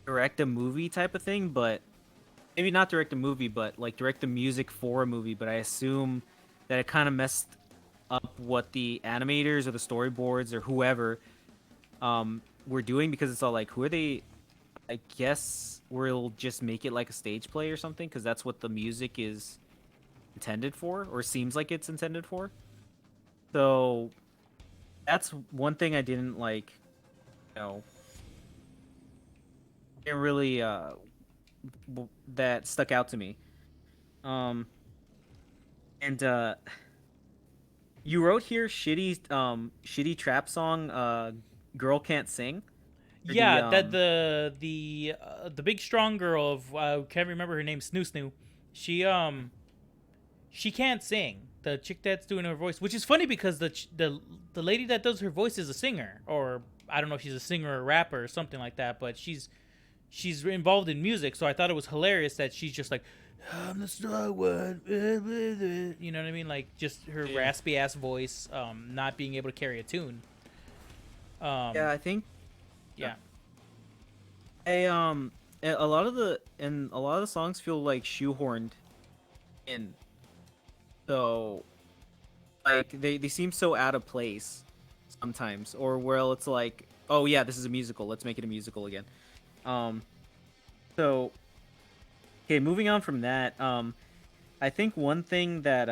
direct a movie type of thing, but maybe not direct a movie, but like direct the music for a movie. But I assume that it kind of messed up what the animators or the storyboards or whoever were doing because it's all like, who are they? I guess we'll just make it like a stage play or something because that's what the music is intended for or seems like it's intended for. So that's one thing I didn't like, you know, didn't really that stuck out to me. Um and you wrote here shitty trap song Girl Can't Sing. Or Yeah, that the big strong girl of can't remember her name, Snoo Snoo. She can't sing. The chick that's doing her voice, which is funny because the lady that does her voice is a singer, or I don't know if she's a singer or a rapper or something like that, but she's involved in music. So I thought it was hilarious that she's just like, I'm the strong one, you know what I mean? Like just her raspy ass voice, not being able to carry a tune. Yeah, I think Yeah. a lot of the songs feel like shoehorned in. So like they seem so out of place sometimes, or where it's like, oh yeah, this is a musical, let's make it a musical again. Um, so okay, moving on from that, I think one thing that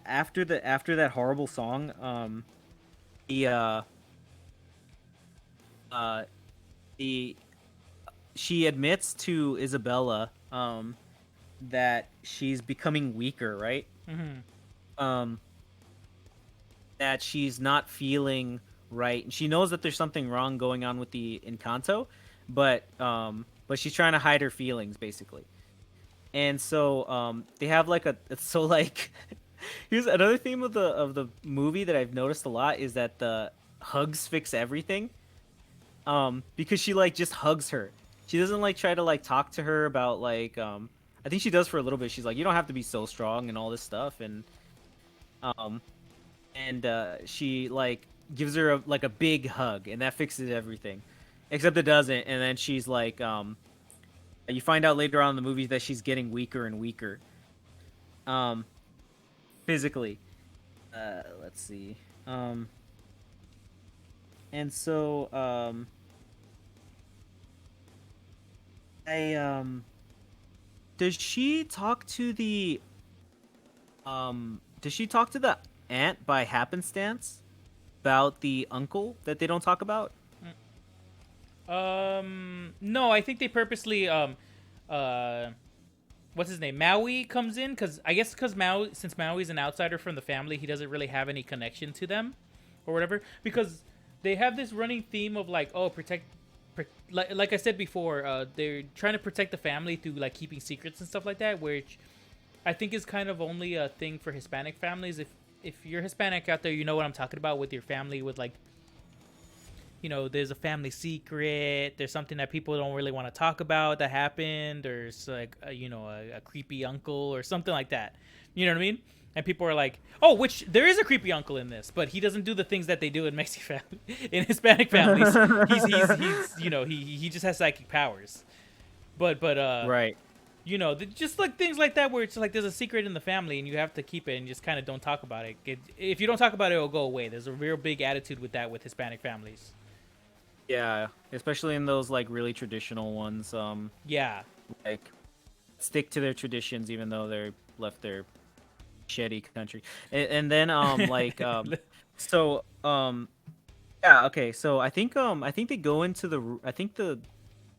after that horrible song, the uh the she admits to Isabella that she's becoming weaker, right? Mm-hmm. Um, that she's not feeling right, and she knows that there's something wrong going on with the Encanto, but she's trying to hide her feelings basically. And so they have like so like here's another theme of the movie that I've noticed a lot is that the hugs fix everything. Because she like just hugs her. She doesn't like try to like talk to her about like I think she does for a little bit. She's like, you don't have to be so strong and all this stuff, um she like gives her like a big hug, and that fixes everything, except it doesn't. And then she's like, you find out later on in the movie that she's getting weaker and weaker, physically. Let's see, and so I does she talk to the does she talk to the aunt by happenstance about the uncle that they don't talk about? No, I think they purposely what's his name? Maui comes in because Maui, since Maui's an outsider from the family, he doesn't really have any connection to them or whatever, because they have this running theme of like, oh, like I said before, they're trying to protect the family through like keeping secrets and stuff like that, which I think is kind of only a thing for Hispanic families. If you're Hispanic out there, you know what I'm talking about with your family, with like, you know, there's a family secret, there's something that people don't really want to talk about that happened, or it's like a creepy uncle or something like that. You know what I mean? And people are like, oh, which there is a creepy uncle in this, but he doesn't do the things that they do in Mexican family, in Hispanic families. He's he just has psychic powers. But Right. just like things like that where it's like there's a secret in the family and you have to keep it and just kind of don't talk about it. If you don't talk about it, it'll go away. There's a real big attitude with that with Hispanic families. Yeah, especially in those like really traditional ones. Yeah. Like stick to their traditions even though they're left their shitty country. And then so yeah, okay. So I think they go into I think the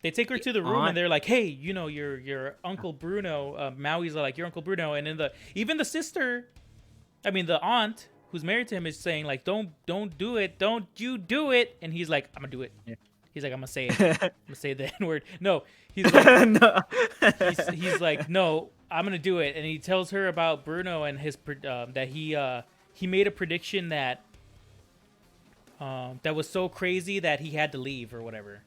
They take her to the room aunt. and they're like, "Hey, you know, your Uncle Bruno." Maui's like, "Your Uncle Bruno," and then even the sister, I mean the aunt who's married to him is saying like, "Don't do it, don't you do it," and he's like, "I'm gonna do it." Yeah. He's like, "I'm gonna say it, I'm gonna say the N word." No, he's like, No. he's like, "No, I'm gonna do it," and he tells her about Bruno and his that he made a prediction that that was so crazy that he had to leave or whatever.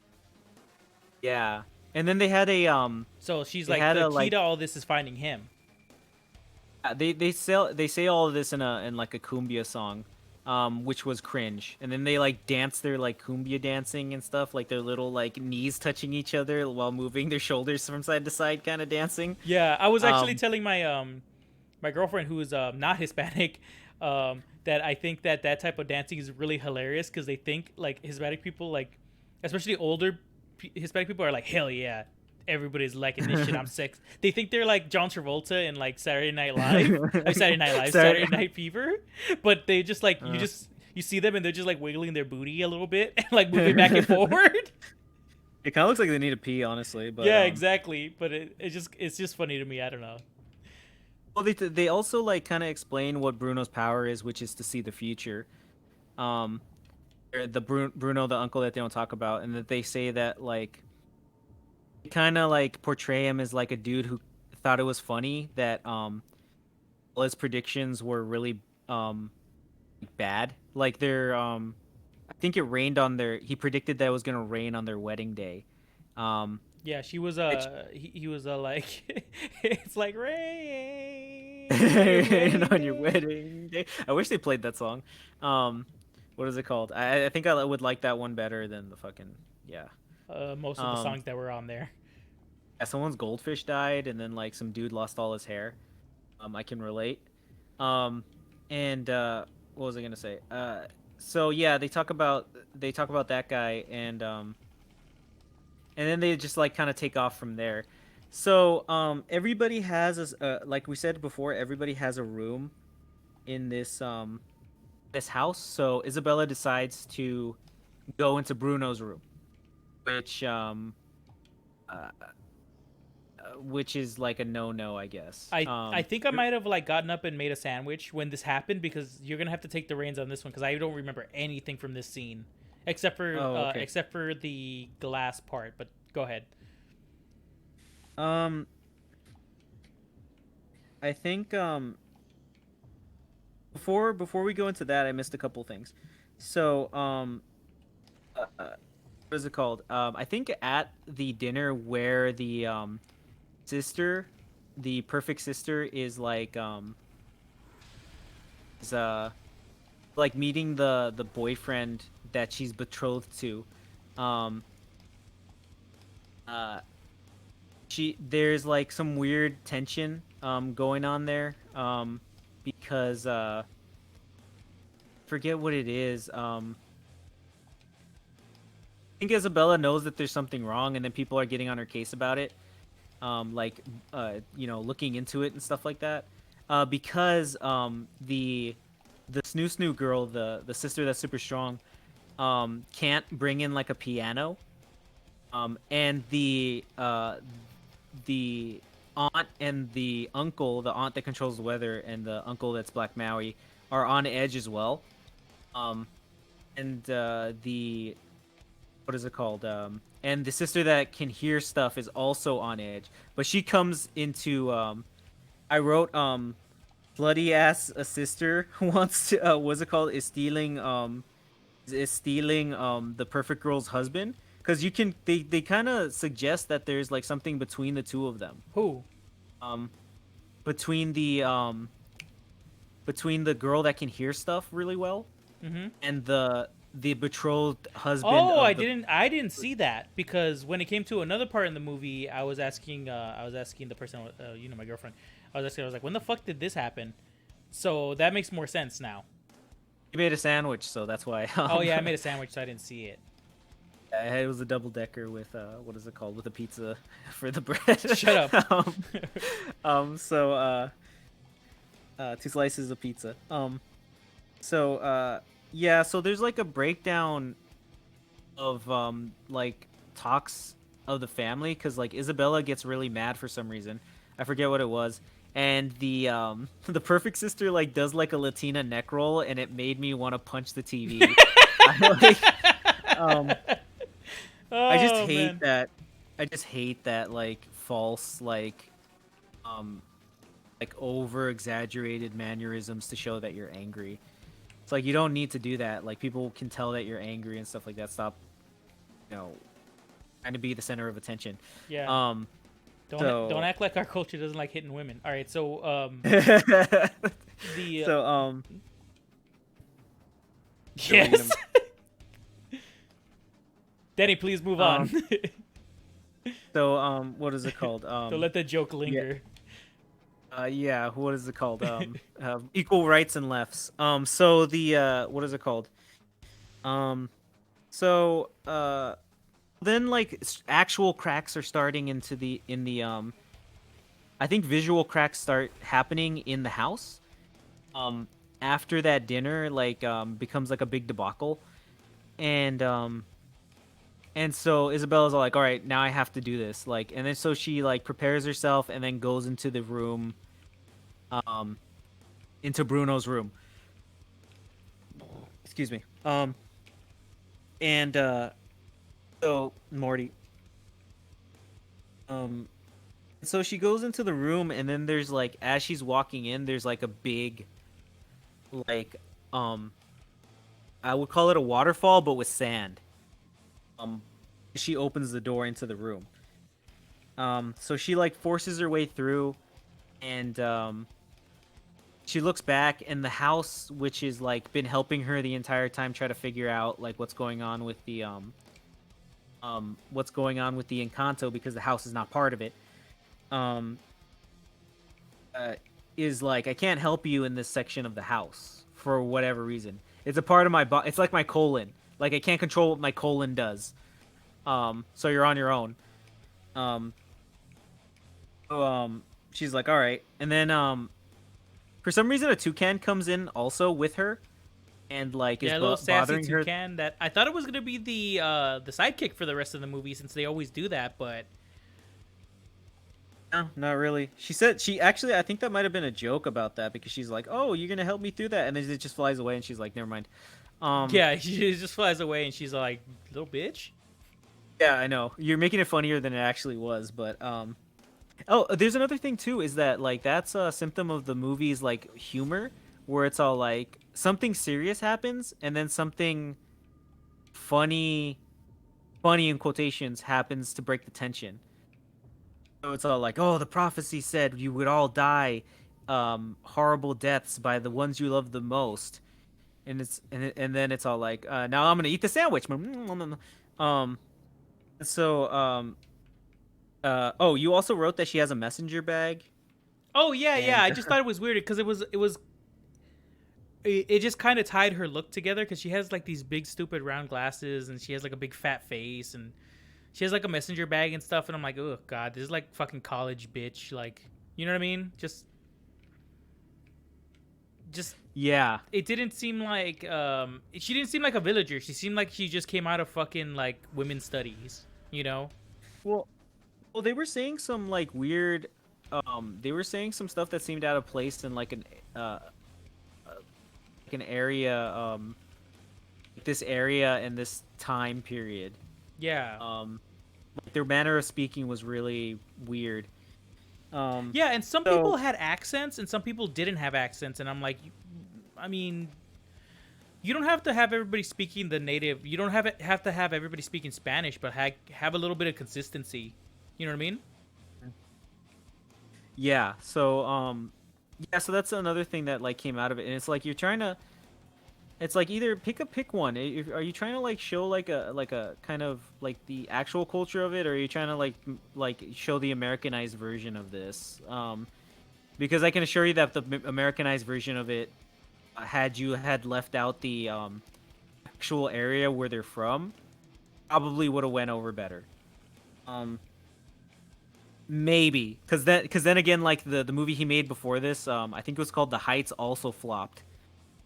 Yeah. And then they had a So she's They like, had the a, key like- to all this is finding him. they say all of this in like a cumbia song, which was cringe. And then they like dance their like cumbia dancing and stuff, like their little like knees touching each other while moving their shoulders from side to side, kind of dancing. Yeah, I was actually Um, telling my my girlfriend who is not Hispanic that I think that type of dancing is really hilarious because they think like Hispanic people, like especially older Hispanic people, are like, hell yeah, everybody's liking this shit. I'm sick. They think they're like John Travolta in like Saturday Night Live, Saturday Night Fever, but they just like you see them and they're just like wiggling their booty a little bit and like moving back and forward. It kind of looks like they need to pee, honestly. But Yeah, exactly. But it's just funny to me. I don't know. well, they also like kind of explain what Bruno's power is, which is to see the future. The Bruno, the uncle that they don't talk about, and that they say that like kind of like portray him as like a dude who thought it was funny that all his predictions were really bad. Like I think it rained on their. He predicted that it was gonna rain on their wedding day. Yeah, she was he was like it's like rain On your wedding day. I wish they played that song. What is it called? I think I would like that one better than the fucking most of the songs that were on there. Yeah, someone's goldfish died, and then like some dude lost all his hair. I can relate. And what was I gonna say? So yeah, they talk about that guy, and then they just like kind of take off from there. So everybody has like we said before, everybody has a room in this house. So Isabella decides to go into Bruno's room, which is like a no, I guess. I think I might have like gotten up and made a sandwich when this happened because you're gonna have to take the reins on this one because I don't remember anything from this scene except for okay. except for the glass part. But go ahead. I think before we go into that, I missed a couple things. So what is it called? I think at the dinner where the sister, the perfect sister, is like like meeting the boyfriend that she's betrothed to. There's like some weird tension going on there because forget what it is. I think Isabella knows that there's something wrong, and then people are getting on her case about it, looking into it and stuff like that, because the snoo girl, the sister that's super strong, can't bring in like a piano, and the aunt and the uncle, the aunt that controls the weather and the uncle that's Black Maui, are on edge as well. And the what is it called? And the sister that can hear stuff is also on edge, but she comes into I wrote bloody ass a sister who wants to what's it called? Is stealing the perfect girl's husband. Because they kind of suggest that there's like something between the two of them. Who? Between the girl that can hear stuff really well, and the betrothed husband. Oh, I didn't see that because when it came to another part in the movie, I was asking the person, my girlfriend. I was like, when the fuck did this happen? So that makes more sense now. You made a sandwich, so that's why. Oh yeah, I made a sandwich, so I didn't see it. It was a double decker with what is it called? With a pizza for the bread. Shut up. two slices of pizza. Yeah, so there's like a breakdown of like talks of the family because like Isabella gets really mad for some reason. I forget what it was. And the the perfect sister like does like a Latina neck roll, and it made me want to punch the TV. um, I just Oh hate man. that. I just hate that like false um like over exaggerated mannerisms to show that you're angry. It's like you don't need to do that. Like people can tell that you're angry and stuff like that. Stop, trying to be the center of attention. Yeah. Um, Don't so act like our culture doesn't like hitting women. All right. So the so yes. Danny, please move on. what is it called? Don't let the joke linger. Yeah, what is it called? Equal rights and lefts. So the what is it called? Um, so then like actual cracks are starting in the I think visual cracks start happening in the house. After that dinner like becomes like a big debacle, and so Isabella's all like, all right, now I have to do this, like, and then so she like prepares herself and then goes into the room, um, into Bruno's room. Excuse me. And so Morty. So she goes into the room, and then there's like, as she's walking in, there's like a big, like, I would call it a waterfall, but with sand. She opens the door into the room. So she like forces her way through, and she looks back, and the house, which is like been helping her the entire time, try to figure out like what's going on with the Encanto, because the house is not part of it. Um, is like, I can't help you in this section of the house for whatever reason. It's a part of my body. It's like my colon. Like I can't control what my colon does. So you're on your own. She's like, all right, and then for some reason a toucan comes in also with her, and like is Yeah, a little sassy bothering her. toucan that I thought it was gonna be the sidekick for the rest of the movie, since they always do that, but No, not really. She said she actually. I think that might have been a joke about that, because she's like, "Oh, you're gonna help me through that," and then it just flies away, and she's like, "Never mind." yeah, she just flies away, and she's like, "Little bitch." Yeah, I know. You're making it funnier than it actually was, but oh, there's another thing too, is that like that's a symptom of the movie's like humor, where it's all like something serious happens and then something funny in quotations happens to break the tension. So it's all like, "Oh, the prophecy said you would all die horrible deaths by the ones you love the most." And then it's all like, "Now I'm going to eat the sandwich." So oh, you also wrote that she has a messenger bag. Oh yeah, yeah. And I just thought it was weird because it just kind of tied her look together, because she has like these big stupid round glasses, and she has like a big fat face, and she has like a messenger bag and stuff, and I'm like, oh god, this is like fucking college bitch, like, you know what I mean? Just yeah. it didn't seem like she didn't seem like a villager. She seemed like she just came out of fucking like women's studies, you know? Well, they were saying some like weird they were saying some stuff that seemed out of place in like an area this area and this time period. Yeah. Like their manner of speaking was really weird. Yeah, and some so- people had accents and some people didn't have accents, and I'm like, I mean, you don't have to have everybody speaking the native. You don't have to have everybody speaking Spanish, but have a little bit of consistency. You know what I mean? Yeah. So yeah, so that's another thing that like came out of it, and it's like you're trying to. It's like either pick one. Are you trying to like show like a kind of like the actual culture of it, or are you trying to like show the Americanized version of this? Because I can assure you that the Americanized version of it, had you had left out the actual area where they're from, probably would have went over better. Maybe, because then again, like the movie he made before this, I think it was called The Heights, also flopped.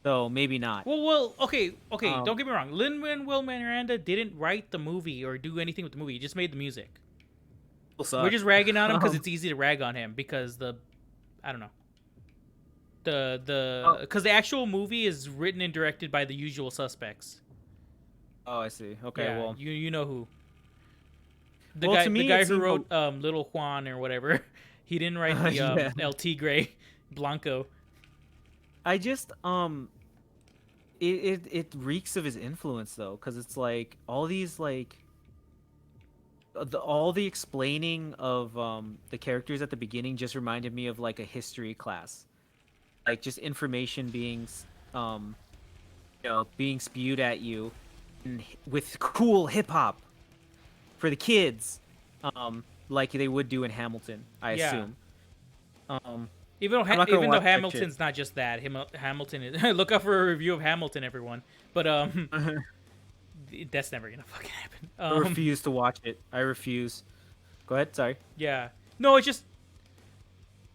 So maybe not. Okay. Um, Don't get me wrong. Lin-Manuel Miranda didn't write the movie or do anything with the movie. He just made the music. People We're suck. just ragging on him because Um, it's easy to rag on him because I don't know oh, because the actual movie is written and directed by the usual suspects. oh, I see. Okay, Yeah, well, you know who to the me guy it who seemed. wrote Little Juan or whatever. He didn't write the Yeah. El Tigre Blanco. I just it reeks of his influence though, because it's like all these like all the explaining of the characters at the beginning just reminded me of like a history class, like just information being um being spewed at you with cool hip hop for the kids, like they would do in Hamilton, I Yeah. assume. Um, Even I'm not gonna even though watch that shit. Hamilton's not just that. Hamilton is look out for a review of Hamilton, everyone. But that's never gonna fucking happen. I refuse to watch it. I refuse. Go ahead. Sorry. Yeah. No, it's just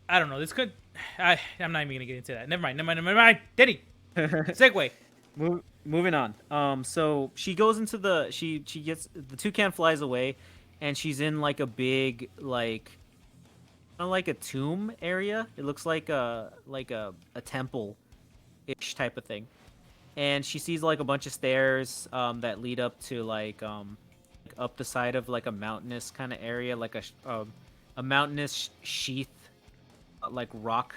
I don't know. This could I'm not even gonna get into that. Never mind. Denny, segue. Moving on. So she goes into she gets the toucan flies away, and she's in like a big like kind of like a tomb area. It looks like a temple ish type of thing, and she sees like a bunch of stairs that lead up to up the side of like a mountainous kind of area, like a mountainous sheath, like rock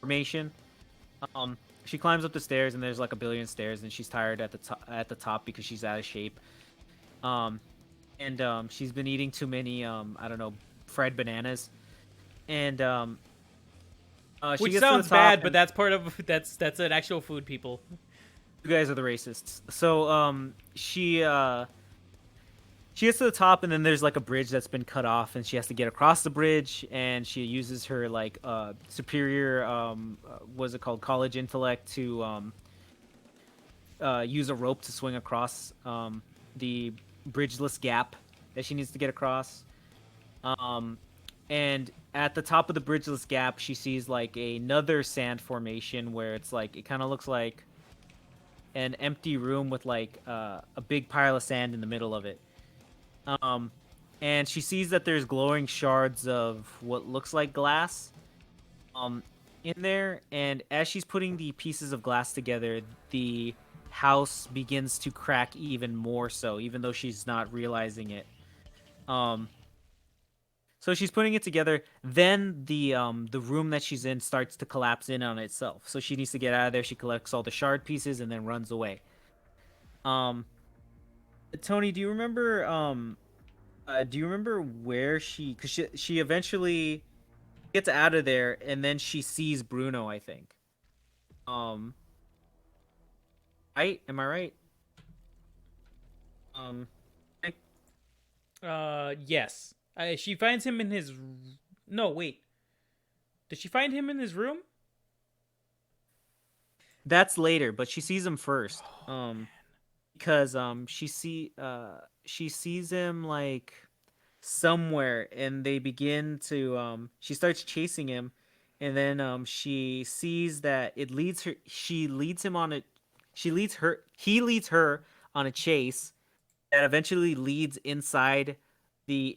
formation. She climbs up the stairs, and there's like a billion stairs, and she's tired at the top because she's out of shape. Um, and she's been eating too many I don't know, fried bananas, and she Which gets to the sounds top, bad, but and that's part of that's an actual food, people. you guys are the racists. So she gets to the top, and then there's like a bridge that's been cut off, and she has to get across the bridge, and she uses her like superior what's it called, college intellect to use a rope to swing across the bridgeless gap that she needs to get across. Um, and at the top of the bridgeless gap, she sees like another sand formation where it's like it kind of looks like an empty room with like a big pile of sand in the middle of it. Um, and she sees that there's glowing shards of what looks like glass um, in there. And as she's putting the pieces of glass together, the house begins to crack even more so, even though she's not realizing it. Um, so she's putting it together. Then the room that she's in starts to collapse in on itself. So she needs to get out of there. She collects all the shard pieces and then runs away. Um, Tony, do you remember where cuz she eventually gets out of there, and then she sees Bruno, I think. Um right? Am I right? Um I- Yes. She finds him in his. No, wait. Did she find him in his room? that's later, but she sees him first. Because she sees him like somewhere, and they begin to she starts chasing him, and then she sees that it leads her she leads him on a she leads her he leads her on a chase that eventually leads inside the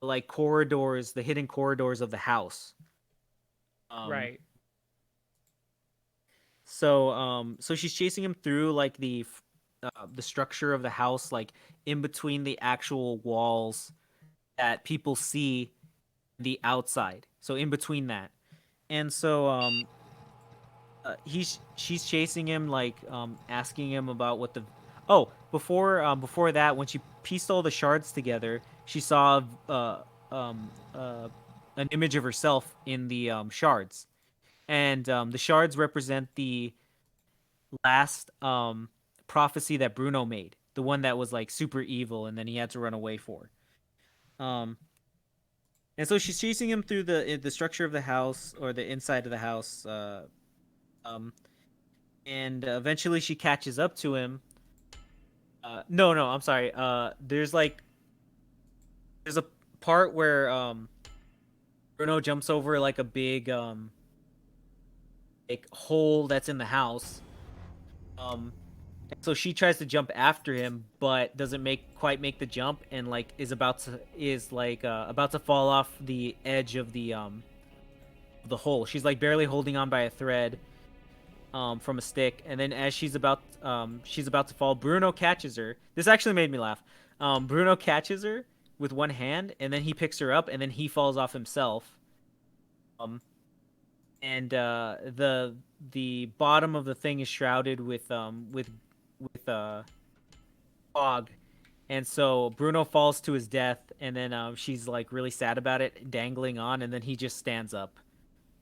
like corridors, the hidden corridors of the house. um Right. so she's chasing him through like the structure of the house, like in between the actual walls that people see the outside. So in between that, and so she's chasing him, like asking him about what the before that, when she pieced all the shards together, she saw um uh an image of herself in the shards, and the shards represent the last prophecy that Bruno made, the one that was like super evil, and then he had to run away for. Um, and so she's chasing him through the structure of the house, or the inside of the house. Um, and eventually she catches up to him. No, I'm sorry. There's like there's a part where Bruno jumps over like a big like hole that's in the house. So she tries to jump after him, but doesn't quite make the jump, and like is about to fall off the edge of the hole. She's like barely holding on by a thread from a stick, and then as she's about to fall, Bruno catches her. This actually made me laugh. Bruno catches her with one hand, and then he picks her up, and then he falls off himself. And the bottom of the thing is shrouded with fog, and so Bruno falls to his death, and then she's like really sad about it, dangling on, and then he just stands up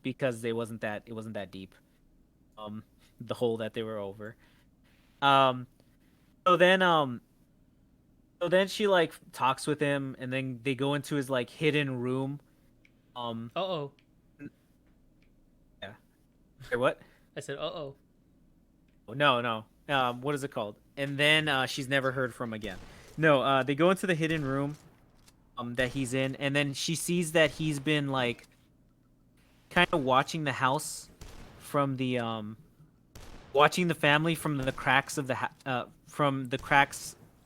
because it wasn't that deep, the hole that they were over. Um, so then she like talks with him, and then they go into his like hidden room. Uh-oh. Yeah. Or what? I said, uh-oh. No. What is it called? And then she's never heard from again. No, they go into the hidden room that he's in, and then she sees that he's been like kind of watching the house from the watching the family from the cracks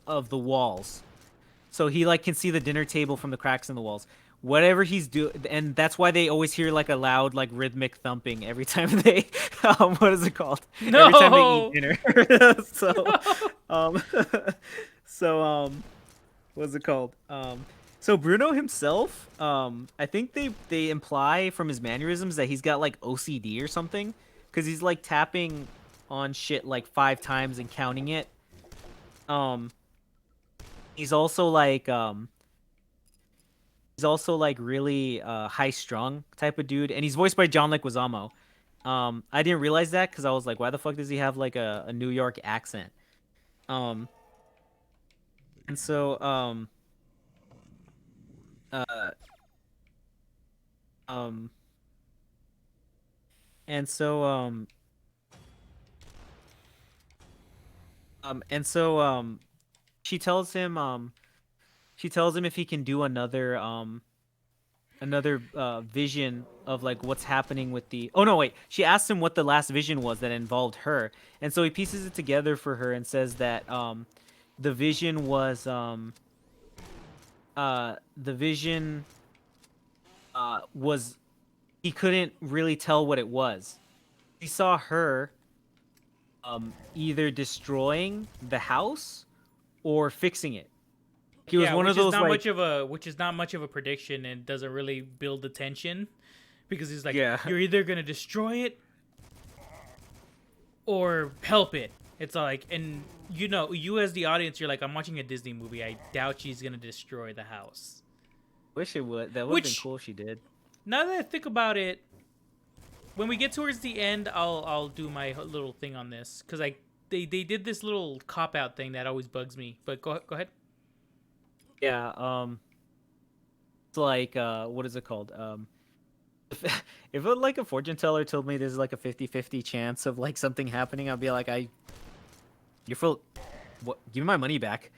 of the walls. So he like can see the dinner table from the cracks in the walls. Whatever he's doing, and that's why they always hear like a loud, like rhythmic thumping every time they, what is it called? No! Every time they eat dinner. What's it called? So Bruno himself, I think they imply from his mannerisms that he's got like OCD or something, because he's like tapping on shit like 5 times and counting it. He's also like really high strung type of dude, and he's voiced by John Leguizamo. I didn't realize that because I was like, why the fuck does he have like a New York accent? And so she tells him if he can do another vision of like what's happening with the she asked him what the last vision was that involved her, and so he pieces it together for her and says that the vision was he couldn't really tell what it was. He saw her either destroying the house or fixing it. He was one of those which is not much of a prediction, and doesn't really build the tension, because he's like, Yeah. you're either gonna destroy it or help it. It's like, and you as the audience, you're like, I'm watching a Disney movie. I doubt she's gonna destroy the house. Wish it would. That would have been cool if she did. Now that I think about it, when we get towards the end, I'll do my little thing on this, because they did this little cop out thing that always bugs me. But go ahead. Yeah, it's like, what is it called? If like a fortune teller told me there's like a 50-50 chance of like something happening, I'd be like, you're full, what? Give me my money back.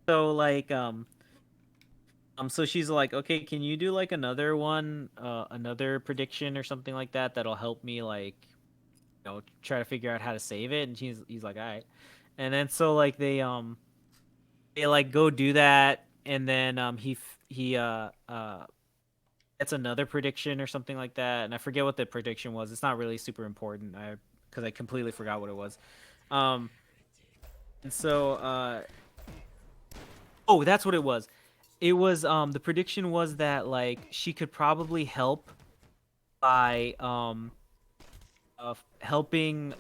So like, so she's like, okay, can you do like another one, another prediction or something like that that'll help me like, try to figure out how to save it? And he's like, all right. And then so like they like go do that, and then he gets another prediction or something like that, and I forget what the prediction was. It's not really super important, because I completely forgot what it was. And so that's what it was. It was the prediction was that like she could probably help by helping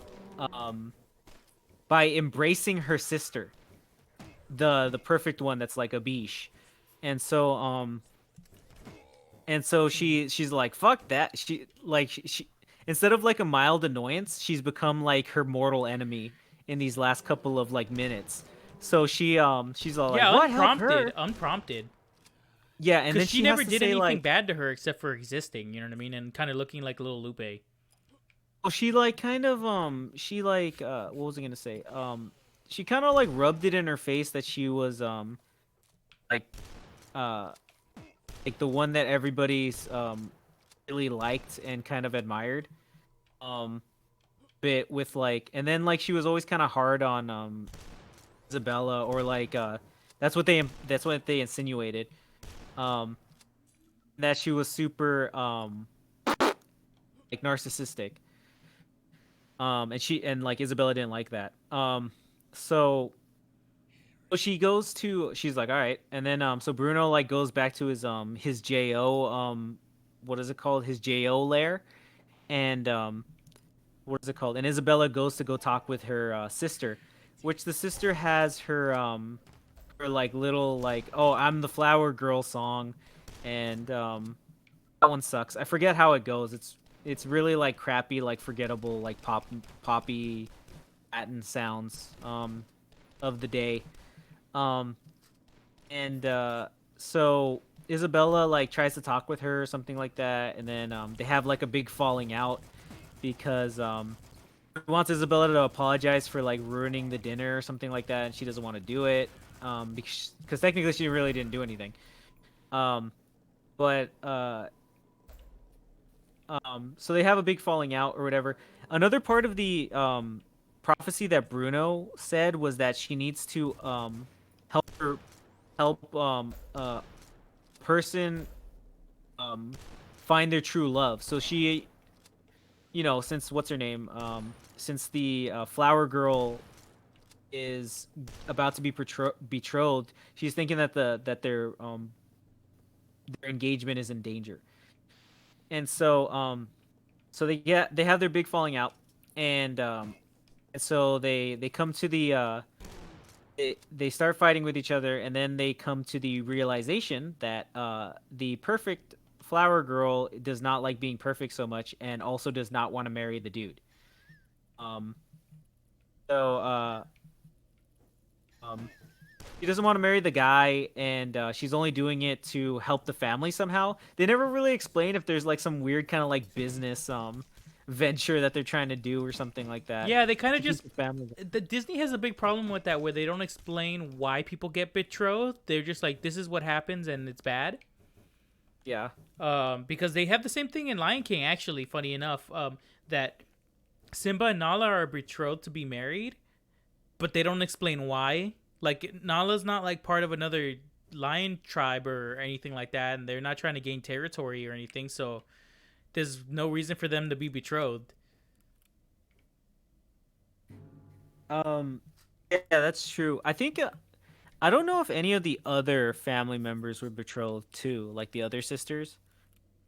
by embracing her sister, the perfect one that's like a biche. And so she's like, fuck that. She instead of like a mild annoyance, she's become like her mortal enemy in these last couple of like minutes. So she's all like, what? Unprompted. Yeah, and then she never has to did say, anything like, bad to her except for existing, you know what I mean, and kind of looking like a little Lupe. well, she like kind of what was I gonna say? She kind of like rubbed it in her face that she was like uh like the one that everybody's really liked and kind of admired. Um, bit with like, and then like she was always kind of hard on Isabella, or like that's what they insinuated. Um, that she was super like narcissistic. And like Isabella didn't like that. So she goes to, she's like, all right, and then so Bruno like goes back to his Jo what is it called, his Jo lair, and what is it called, and Isabella goes to go talk with her sister, which the sister has her like little like, oh, I'm the flower girl song, and that one sucks. I forget how it goes. It's really like crappy, like forgettable, like poppy Latin sounds of the day. Um, and so Isabella like tries to talk with her or something like that, and then they have like a big falling out because he wants Isabella to apologize for like ruining the dinner or something like that, and she doesn't want to do it because technically she really didn't do anything. But so they have a big falling out or whatever. Another part of the prophecy that Bruno said was that she needs to help person find their true love. So she, since what's her name, since the flower girl is about to be betrothed, she's thinking that their engagement is in danger. And so they have their big falling out, and so they come to the they start fighting with each other, and then they come to the realization that the perfect flower girl does not like being perfect so much, and also does not want to marry the dude. Um, so she doesn't want to marry the guy, and she's only doing it to help the family somehow. They never really explain if there's like some weird kind of like business venture that they're trying to do or something like that. Yeah, they kind of to keep just. the family. The Disney has a big problem with that, where they don't explain why people get betrothed. They're just like, this is what happens, and it's bad. Yeah. Because they have the same thing in Lion King, actually, funny enough, that Simba and Nala are betrothed to be married, but they don't explain why. Like, Nala's not like part of another lion tribe or anything like that, and they're not trying to gain territory or anything, so there's no reason for them to be betrothed. Yeah, that's true. I think I don't know if any of the other family members were betrothed too, like the other sisters,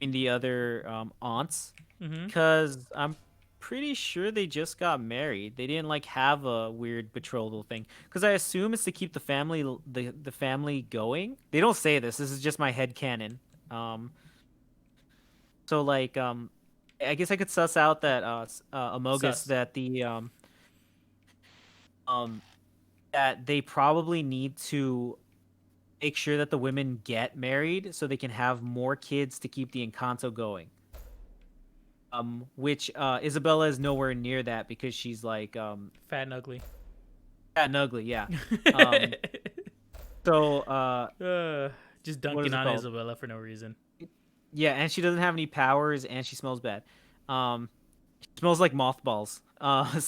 and the other aunts, Mm-hmm. because I'm pretty sure they just got married. They didn't like have a weird betrothal thing, because I assume it's to keep the family the family going. They don't say this. This is just my head canon. So like I guess I could suss out that Amogus Sus. that the um that they probably need to make sure that the women get married so they can have more kids to keep the Encanto going. Which Isabella is nowhere near that because she's like Fat and ugly. fat and ugly, yeah. Um, so Just what is dunking it on called? Isabella for no reason. Yeah, and she doesn't have any powers, and she smells bad. She smells like mothballs. Um,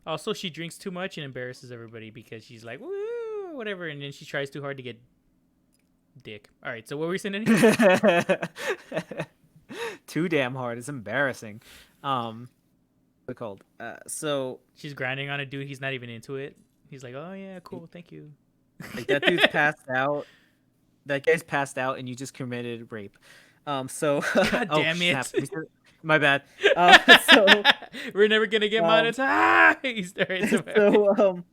Also, she drinks too much and embarrasses everybody because she's like, woo, whatever, and then she tries too hard to get dick. All right, so what were we saying? too damn hard. It's embarrassing. What's it called? So She's grinding on a dude. He's not even into it. He's like, oh, yeah, cool, thank you. like that dude's passed out. That guy's passed out, and you just committed rape. So God oh, damn it. snap. My bad. So We're never going to get um, monetized. All right, so,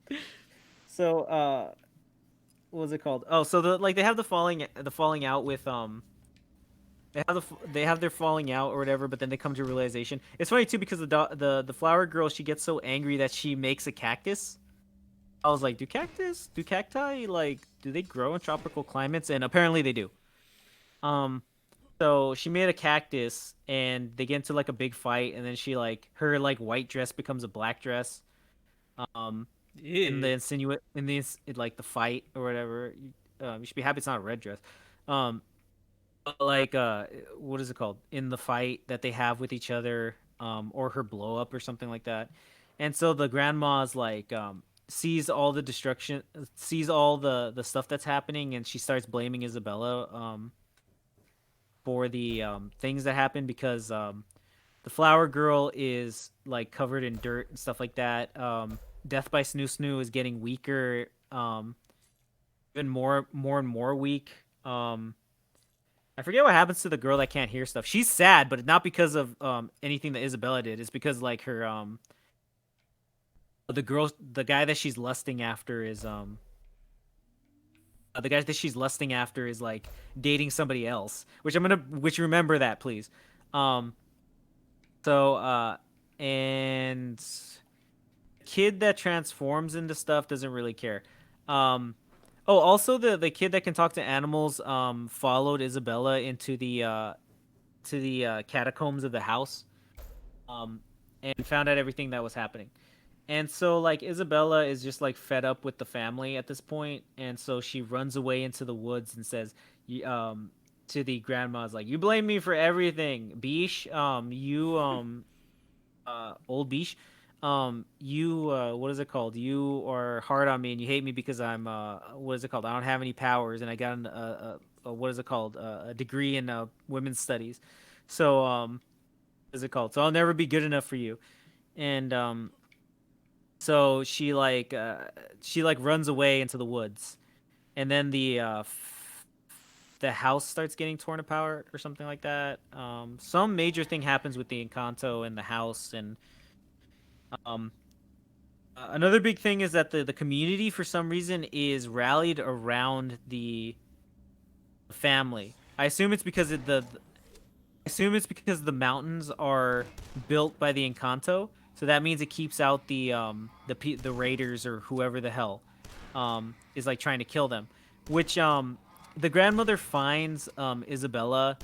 so what was it called? Oh, so they have the falling out with they have their falling out or whatever, but then they come to a realization. It's funny too because the flower girl, she gets so angry that she makes a cactus. I was like, do cacti like, do they grow in tropical climates? And apparently they do. So she made a cactus, and they get into like a big fight, and then she like her like white dress becomes a black dress. in the Ew. like the fight or whatever. You should be happy it's not a red dress. Um, but like what is it called? In the fight that they have with each other, or her blow up or something like that. And so the grandma's like sees all the destruction, sees all the stuff that's happening, and she starts blaming Isabella for the things that happen because the flower girl is like covered in dirt and stuff like that. Death by Snoo Snoo is getting weaker, even more and more weak. I forget what happens to the girl that can't hear stuff. She's sad, but not because of anything that Isabella did. It's because like her the guy that she's lusting after is the guy that she's lusting after is like dating somebody else. Which remember that, please. Um so and kid that transforms into stuff doesn't really care. Um oh, also the kid that can talk to animals followed Isabella into the catacombs of the house and found out everything that was happening. And so like Isabella is just like fed up with the family at this point, and so she runs away into the woods and says to the grandma's like, "You blame me for everything, Bish. You old Bish. You what is it called? You are hard on me and you hate me because I'm what is it called? I don't have any powers and I got what is it called? A degree in women's studies. So what is it called? So I'll never be good enough for you." And so she like runs away into the woods, and then the house starts getting torn apart or something like that. Some major thing happens with the Encanto and the house, and um, another big thing is that the community for some reason is rallied around the family. I assume it's because I assume it's because the mountains are built by the Encanto, so that means it keeps out the raiders or whoever the hell is like trying to kill them. Which the grandmother finds Isabella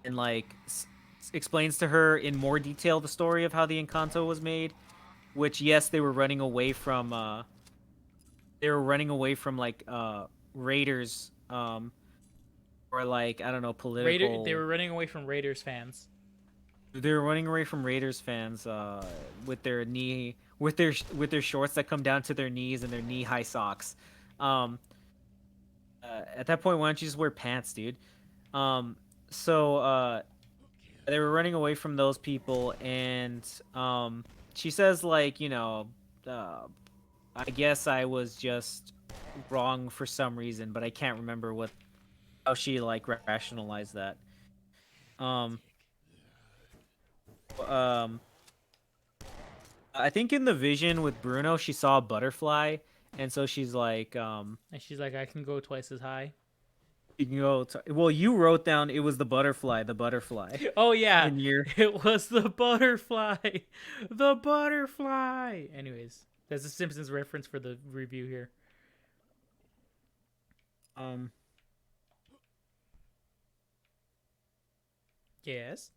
and like explains to her in more detail the story of how the Encanto was made. Which yes, they were running away from like raiders or like I don't know They political. were running away from Raiders fans. They're running away from Raiders fans with with their shorts that come down to their knees and their knee-high socks. Um, at that point, why don't you just wear pants, dude? Um, so they were running away from those people, and she says like, uh, I guess I was just wrong for some reason, but I can't remember how she like rationalized that. Um, um, I think in the vision with Bruno, she saw a butterfly, and so she's like, And she's like, I can go twice as high. you can go. Well, you wrote down it was the butterfly, Oh yeah, in your it was the butterfly, the butterfly. Anyways, that's a Simpsons reference for the review here. um. Yes.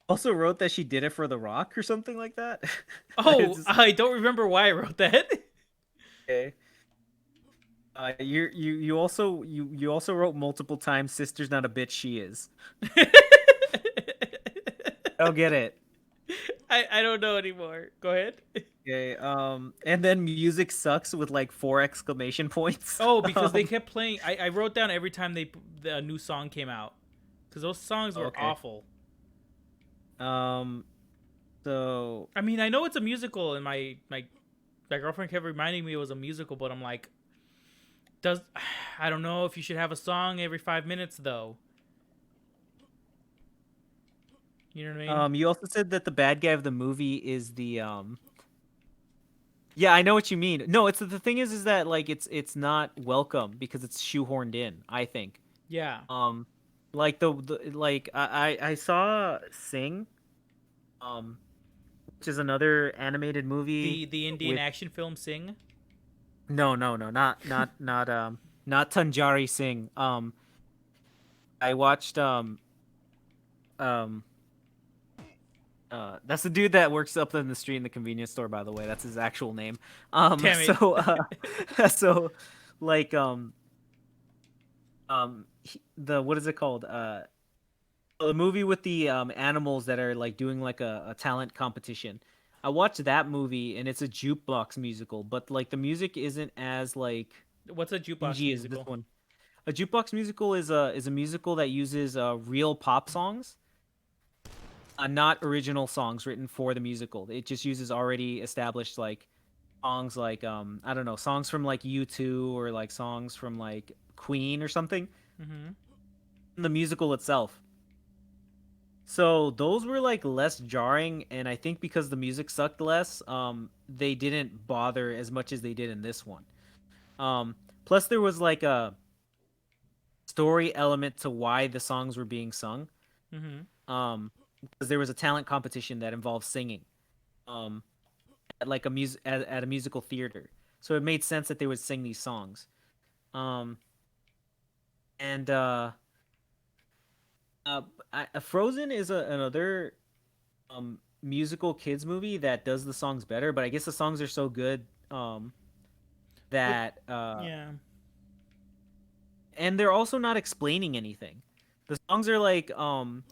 Also wrote that she did it for The Rock or something like that. I Oh, just I don't remember why I wrote that. okay. You also wrote multiple times. Sister's not a bitch. She is. I don't get it. I don't know anymore. Go ahead. Okay. And then music sucks with like 4 exclamation points. Oh, because they kept playing. I wrote down every time a new song came out, because those songs were Okay. awful. Um. So I mean, I know it's a musical, and my girlfriend kept reminding me it was a musical, but I'm like, I don't know if you should have a song every 5 minutes though. You know what I mean? you also said that the bad guy of the movie is the Yeah, I know what you mean. No, it's the thing is that like it's not welcome because it's shoehorned in, I think. Yeah. Um like the like I saw Sing, um which is another animated movie The Indian with action film Sing. no, not Tanjari Singh. I watched um That's the dude that works up in the street in the convenience store, by the way. That's his actual name. Damn it. So like the what is it called? The movie with the animals that are like doing like a talent competition. I watched that movie and it's a jukebox musical, but like the music isn't as like What's a jukebox cringy as this musical? one. A jukebox musical is a musical that uses real pop songs, not original songs written for the musical. It just uses already established like songs like I don't know, songs from like U2 or like songs from like Queen or something. Mm-hmm. The musical itself. So those were like less jarring, and I think because the music sucked less, they didn't bother as much as they did in this one. Plus there was like a story element to why the songs were being sung. Mm-hmm. Because there was a talent competition that involved singing, at like at a musical theater. So it made sense that they would sing these songs. Um, and Frozen is another musical kids movie that does the songs better, but I guess the songs are so good that Yeah. and they're also not explaining anything. The songs are like how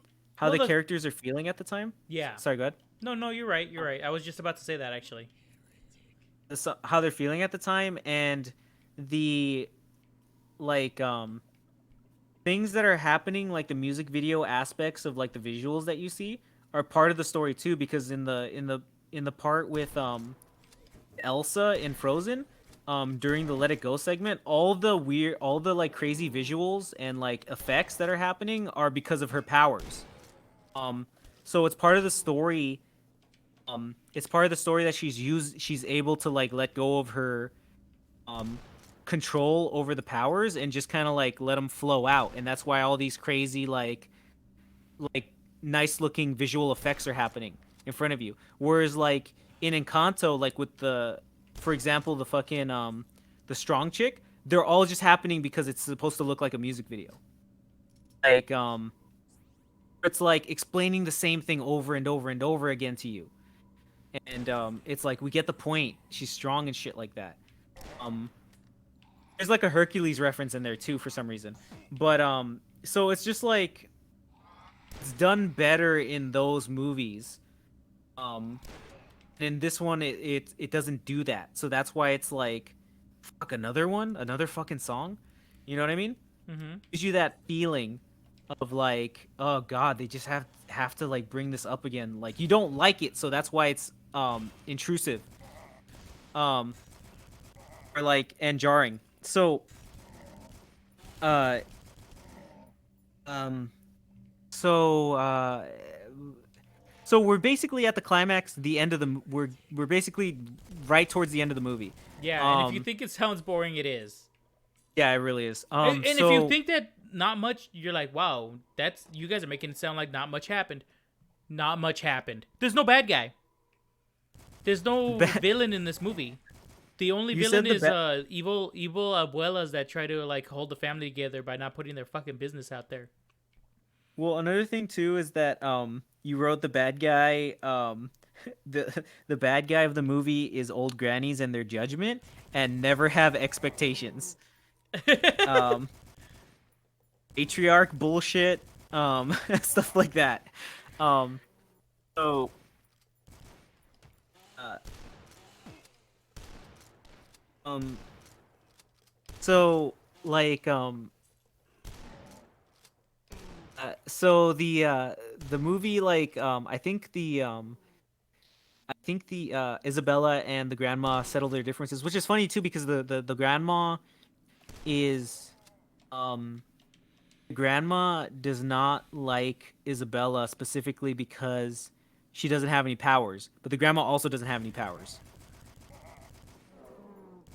Well, the characters are feeling at the time. Yeah. Sorry, go ahead. No, you're right. You're right. I was just about to say that actually. How they're feeling at the time, and the like things that are happening, like the music video aspects of like the visuals that you see are part of the story too, because in the part with Elsa in Frozen, during the Let It Go segment, all the like crazy visuals and like effects that are happening are because of her powers. So it's part of the story. It's part of the story that she's able to like let go of her control over the powers and just kind of like let them flow out, and that's why all these crazy like nice looking visual effects are happening in front of you. Whereas like in Encanto, like with for example, the fucking the strong chick, they're all just happening because it's supposed to look like a music video. Like it's like explaining the same thing over and over and over again to you. And it's like, we get the point. She's strong and shit like that. There's like a Hercules reference in there too for some reason. But so it's just like it's done better in those movies. In this one it doesn't do that. So that's why it's like, fuck, another fucking song. You know what I mean? Mm-hmm. Gives you that feeling of like, oh god, they just have to like bring this up again. Like you don't like it, so that's why it's intrusive. Or like, and jarring. So so we're basically at the climax, the end of the we're basically right towards the end of the movie. Yeah, and if you think it sounds boring, it is. Yeah, it really is. And So, if you think that not much, you're like, wow, you guys are making it sound like not much happened. Not much happened. There's no bad guy. There's no villain in this movie. The only villain is evil abuelas that try to like hold the family together by not putting their fucking business out there. well, another thing too is that you wrote the bad guy the bad guy of the movie is old grannies and their judgment, and never have expectations. Patriarch bullshit, stuff like that. So so like so the movie, like I think the Isabella and the grandma settle their differences, which is funny too, because the grandma is the grandma does not like Isabella specifically because she doesn't have any powers, but the grandma also doesn't have any powers.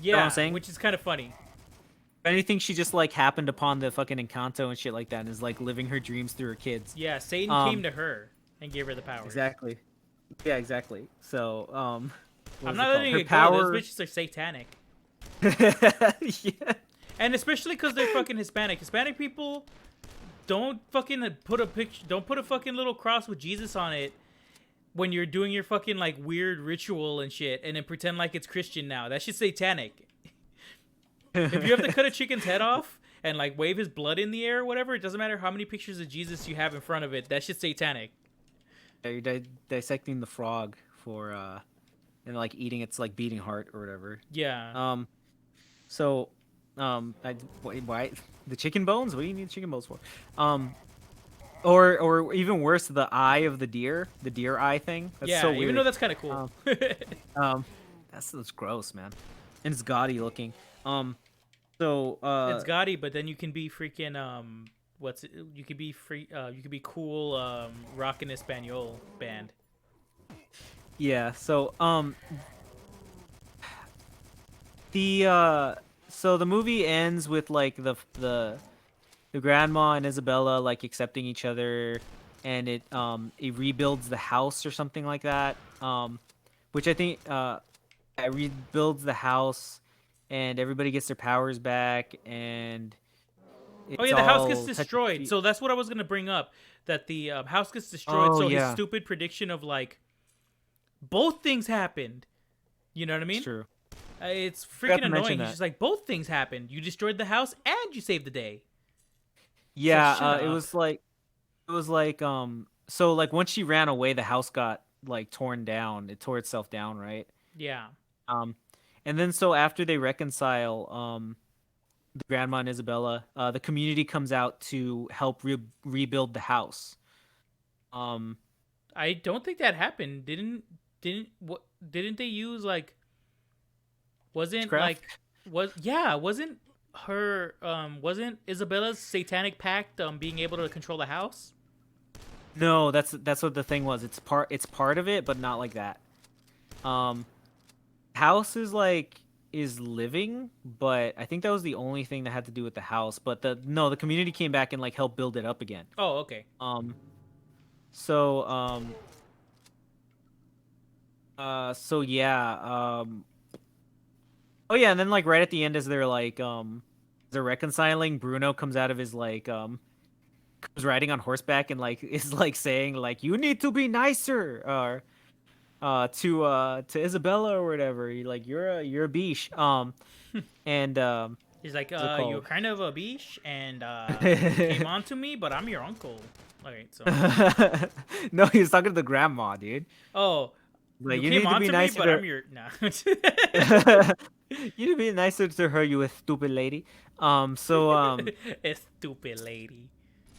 Yeah, what I'm saying? which is kind of funny. If anything, she just like happened upon the fucking Encanto and shit like that, and is like living her dreams through her kids. Yeah, Satan came to her and gave her the powers. Exactly. Yeah, exactly. So, I'm not letting her it power... go. Those bitches are satanic. Yeah. And especially because they're fucking Hispanic. Hispanic people don't fucking put a picture, don't put a fucking little cross with Jesus on it. when you're doing your fucking like weird ritual and shit, and then pretend like it's Christian now. That shit's satanic. If you have to cut a chicken's head off and like wave his blood in the air or whatever, it doesn't matter how many pictures of Jesus you have in front of it. That shit's satanic. Yeah, you're dissecting the frog for and like eating its like beating heart or whatever. Yeah. So, why the chicken bones? What do you need chicken bones for? Or even worse, the eye of the deer eye thing. That's Yeah, so weird. even though that's kind of cool. That's gross, man. And it's gaudy looking. So It's gaudy, but then you can be freaking you could be you could be cool rockin' Espanol band. yeah. So the movie ends with like the grandma and Isabella like accepting each other, and it rebuilds the house or something like that. Which I think it rebuilds the house, and everybody gets their powers back, and Oh yeah, the house gets all destroyed. touchy-feely. So that's what I was gonna bring up. That the house gets destroyed. Oh, So his yeah. stupid prediction of like both things happened. You know what I mean? It's true. It's Forgot freaking to mention annoying. He's that. just like both things happened. You destroyed the house and you saved the day. Yeah, shut it up. was like so like once she ran away, the house got like torn down. It tore itself down, right? Yeah. And then so after they reconcile, the grandma and Isabella, the community comes out to help rebuild the house. I don't think that happened. Didn't they use like wasn't Witchcraft? wasn't her wasn't Isabella's satanic pact being able to control the house? No, that's what the thing was. It's part of it, but not like that. House is living, but I think that was the only thing that had to do with the house. But the community came back and like helped build it up again. Oh, okay. So yeah. Oh yeah, and then like right at the end, as they're reconciling, Bruno comes out of his comes riding on horseback and like is like saying like you need to be nicer or to Isabella or whatever. You're a biche. And He's like, what's it you're called? kind of a biche and you came on to me, but I'm your uncle. Alright, so No, he was talking to the grandma, dude. oh, Like you you came need to on be to me, nicer. but I'm your nah. You need to be nicer to her, you stupid lady. So A stupid lady.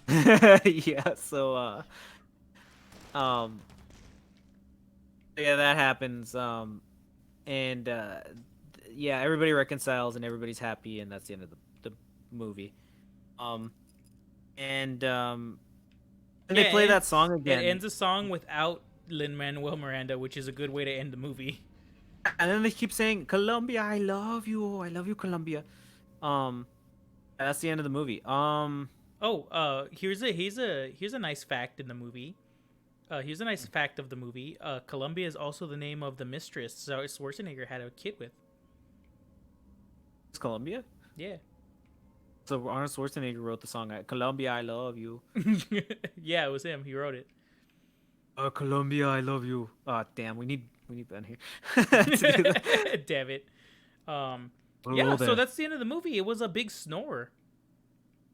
yeah, so yeah, that happens. And yeah, everybody reconciles and everybody's happy, and that's the end of the movie. And they Yeah, play and that song again. It ends a song without Lin-Manuel Miranda, which is a good way to end the movie. And then they keep saying, "Colombia, I love you, Colombia." That's the end of the movie. Here's a nice fact in the movie. Here's a nice fact of the movie. Columbia is also the name of the mistress Schwarzenegger had a kid with. It's Colombia. Yeah. So Arnold Schwarzenegger wrote the song, "Colombia, I love you." Yeah, it was him. He wrote it. Colombia, I love you. Damn, we need Ben here. To do that. Damn it. Yeah, Well, so then. that's the end of the movie. It was a big snore.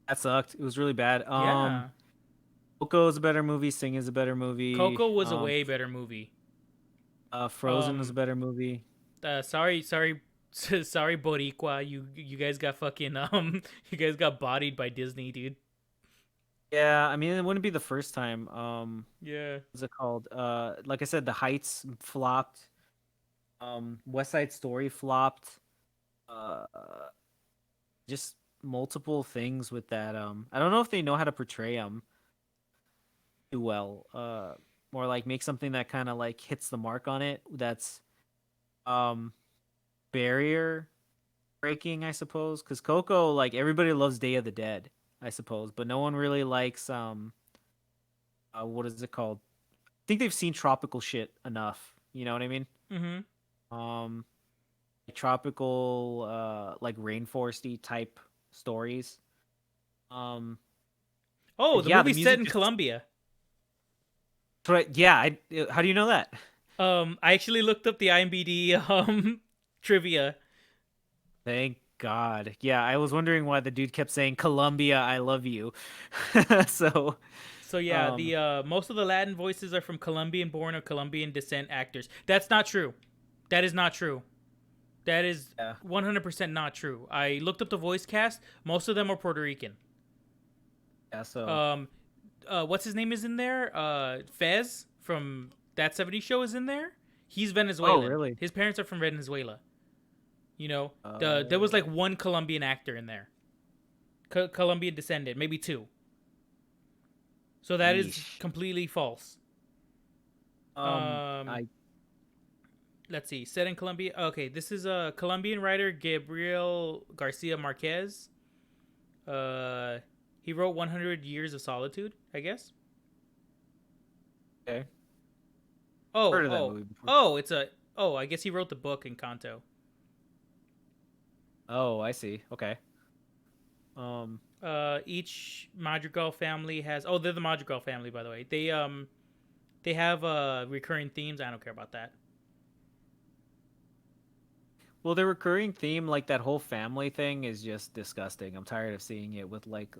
That sucked. It was really bad. Yeah. Coco is a better movie. Sing is a better movie. Coco was a way better movie. Frozen was a better movie. Sorry, Boricua. You guys got fucking you guys got bodied by Disney, dude. Yeah, I mean it wouldn't be the first time. Yeah. What's it called? Like I said, The Heights flopped. West Side Story flopped. Just multiple things with that. I don't know if they know how to portray them too well. Or like make something that kind of like hits the mark on it. That's barrier breaking, I suppose. Because Coco, like everybody loves Day of the Dead, I suppose, but no one really likes what is it called? I think they've seen tropical shit enough. You know what I mean? Mm-hmm. Tropical like rainforesty type stories. Oh, the yeah, the movie's set music in just- Colombia. Yeah, how do you know that? I actually looked up the IMDb trivia. Thank God. Yeah, I was wondering why the dude kept saying Colombia, I love you. So, So yeah, um, the most of the Latin voices are from Colombian-born or Colombian descent actors. That's not true. That is not true. That is yeah. 100% not true. I looked up the voice cast. Most of them are Puerto Rican. Yeah, so Um, what's his name is in there? Fez from That 70s Show is in there. He's oh, Venezuelan. really? His parents are from Venezuela. You know, there was Oh, like one Colombian actor in there, Colombian descendant, maybe two. So that is yeesh. completely false. Um, I let's see, set in Colombia. Okay, this is a Colombian writer, Gabriel Garcia Marquez. Uh, he wrote 100 Years of Solitude, I guess. okay. Oh, Heard of that oh, movie before. oh, it's a. Oh, I guess he wrote the book Encanto. Oh, I see. Okay. Um, Each Madrigal family has. Oh, they're the Madrigal family, by the way. They have recurring themes. I don't care about that. well, the recurring theme, like that whole family thing, is just disgusting. I'm tired of seeing it with like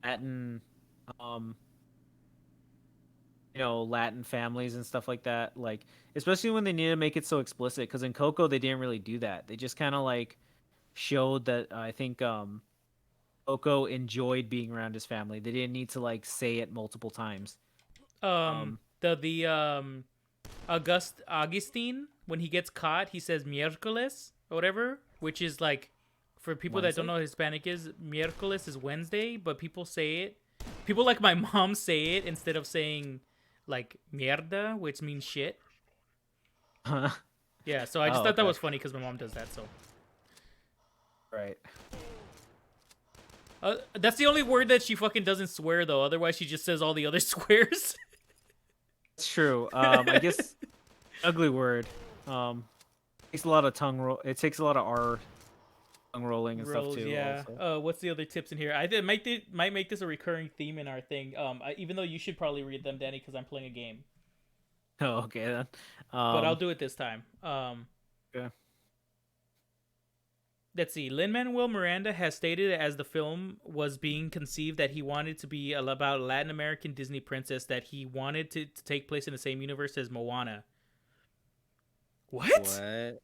Latin, um, Latin families and stuff like that. Like, especially when they need to make it so explicit, because in Coco they didn't really do that. They just kind of like showed that I think Coco enjoyed being around his family. They didn't need to like say it multiple times. The Augustine, when he gets caught, he says miércoles or whatever, which is like, for people that don't Wednesday? know what Hispanic is, miércoles is Wednesday, but people say it. People like my mom say it instead of saying like mierda, which means shit. Yeah, so I just Oh, thought that okay. was funny because my mom does that. So Right. that's the only word that she fucking doesn't swear though. Otherwise, she just says all the other swears. That's true. I guess ugly word. Takes a lot of tongue roll. It takes a lot of R tongue rolling and stuff Rolls, too. yeah. Also. What's the other tips in here? I did might make this a recurring theme in our thing. Even though you should probably read them, Danny, because I'm playing a game. Oh, okay then. But I'll do it this time. Yeah. Let's see. Lin-Manuel Miranda has stated as the film was being conceived that he wanted to be about a Latin American Disney princess that he wanted to take place in the same universe as Moana. What? What?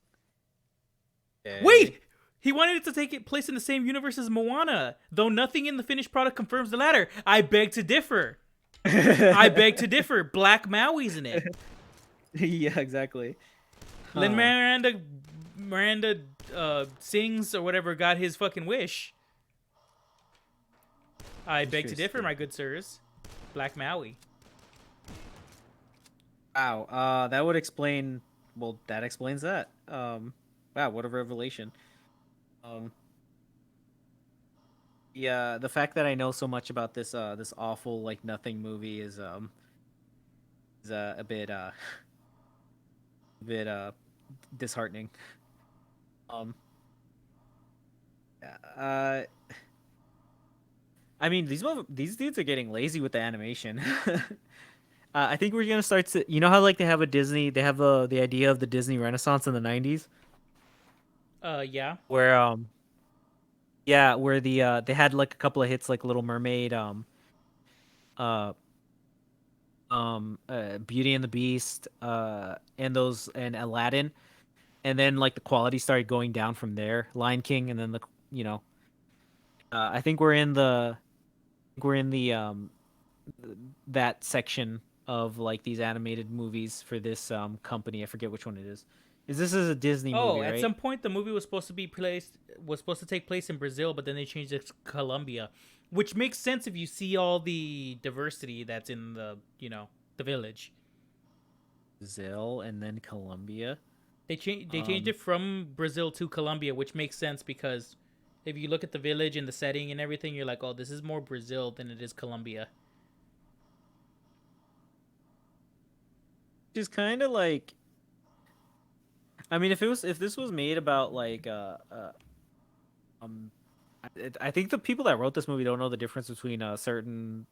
Okay. Wait! He wanted it to take place in the same universe as Moana, though nothing in the finished product confirms the latter. I beg to differ. I beg to differ. Black Maui's in it. Yeah, exactly. Lin Huh. Miranda sings or whatever got his fucking wish. I beg to differ, Interesting. my good sirs. Black Maui. Wow. That would explain. Well, that explains that. Wow, what a revelation. Um. Yeah, the fact that I know so much about this awful like nothing movie is a bit a bit disheartening. Um. Yeah, I mean, these dudes are getting lazy with the animation. I think we're gonna start to, you know how like they have they have the idea of the Disney Renaissance in the '90s, Yeah. where yeah, where they had like a couple of hits like Little Mermaid, uh, Beauty and the Beast, and Aladdin, and then like the quality started going down from there. Lion King, and then you know, I think we're in the that section of like these animated movies for this company. I forget which one it is. This is a Disney Oh, movie, at right? some point the movie was supposed to take place in Brazil, but then they changed it to Colombia, which makes sense if you see all the diversity that's in the village. Brazil and then Colombia. They changed it from Brazil to Colombia, which makes sense because if you look at the village and the setting and everything, you're like, oh, this is more Brazil than it is Colombia. Which is kind of like, I mean, if this was made about like um I think the people that wrote this movie don't know the difference between certain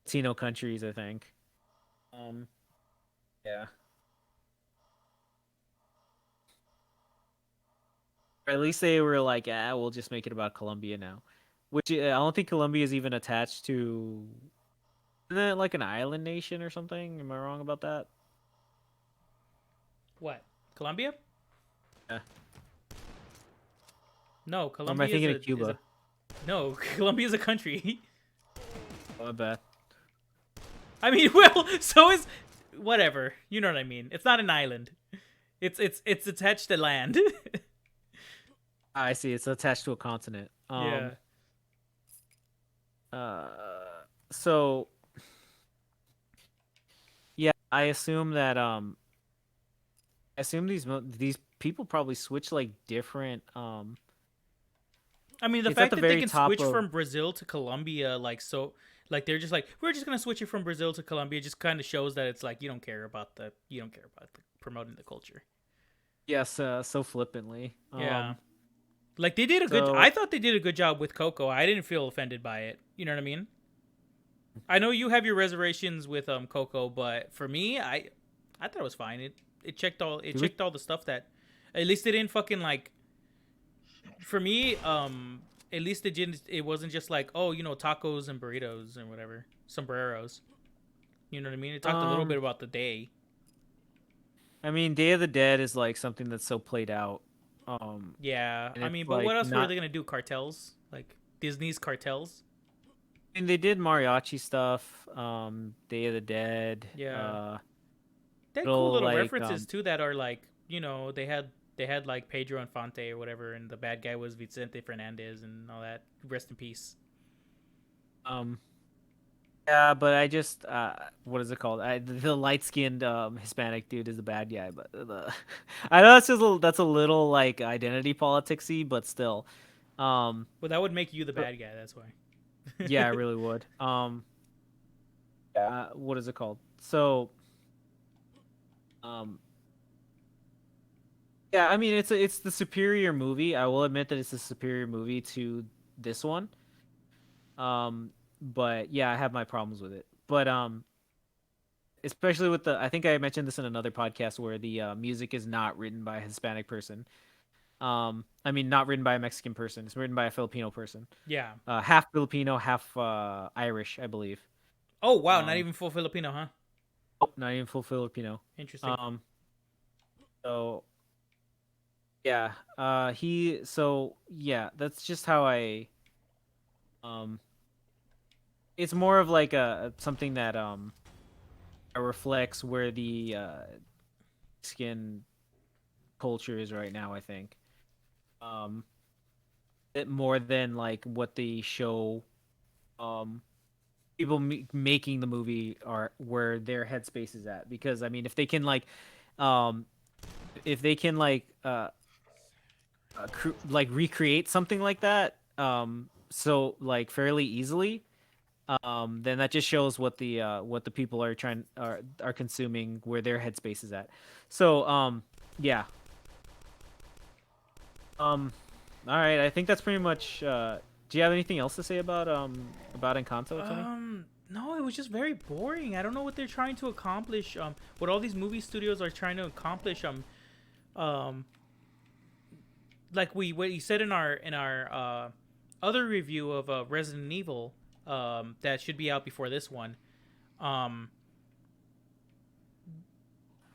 Latino countries, I think. Yeah. Or at least they were like, we'll just make it about Colombia now. Which I don't think Colombia is even attached to. Isn't it like an island nation or something? Am I wrong about that? What? Colombia? Yeah. No, Or am I Colombia thinking is of Cuba? no. Colombia is a country. Oh, I bet. I mean, well, so is whatever. You know what I mean. It's not an island. It's attached to land. I see. It's attached to a continent. Yeah. Uh. So yeah, I assume that I assume these people probably switch like different I mean, the It's at fact the that they very can top switch of. from Brazil to Colombia, like so, like they're just like we're just gonna switch it from Brazil to Colombia, just kind of shows that it's like you don't care about promoting the culture. Yes, so flippantly. Yeah. Like they did a good. So I thought they did a good job with Coco. I didn't feel offended by it. You know what I mean? I know you have your reservations with Coco, but for me, I thought it was fine. It checked all do we checked all the stuff that at least it didn't fucking like for me at least it wasn't just like oh tacos and burritos and whatever sombreros. You know what I mean? It talked a little bit about the day. I mean, Day of the Dead is like something that's so played out. Yeah, And I it's mean, but like what else were not. they gonna do? Cartels like Disney's cartels? I mean, they did mariachi stuff. Day of the Dead. Yeah. They had cool Little little like references too that are like they had like Pedro Infante or whatever, and the bad guy was Vicente Fernandez and all that. Rest in peace. um. Yeah, but I just what is it called? The light skinned Hispanic dude is the bad guy, but I know that's a little like identity politicsy, but still. Um, Well, that would make you the but bad guy. That's why. yeah, I really would. What is it called? So, um, yeah, I mean it's the superior movie. I will admit that it's a superior movie to this one. But yeah, I have my problems with it. But especially with the I think I mentioned this in another podcast where the music is not written by a Hispanic person. I mean not written by a Mexican person. It's written by a Filipino person. Yeah. Half Filipino, half Irish, I believe. Oh wow, not Um, even full Filipino, huh? Not even full Filipino. Interesting. Um, so yeah, yeah, that's just how um, it's more of like a something that reflects where the skin culture is right now. I think it more than like what the show um people making the movie are where their headspace is at. Because I mean, um if they can like recreate something like that so like fairly easily, then that just shows what the people are consuming, where their headspace is at. So yeah. All right, I think that's pretty much do you have anything else to say about Encanto, Tony? No, it was just very boring. I don't know what they're trying to accomplish. What all these movie studios are trying to accomplish. Um, like what you said in our other review of Resident Evil, that should be out before this one. Um,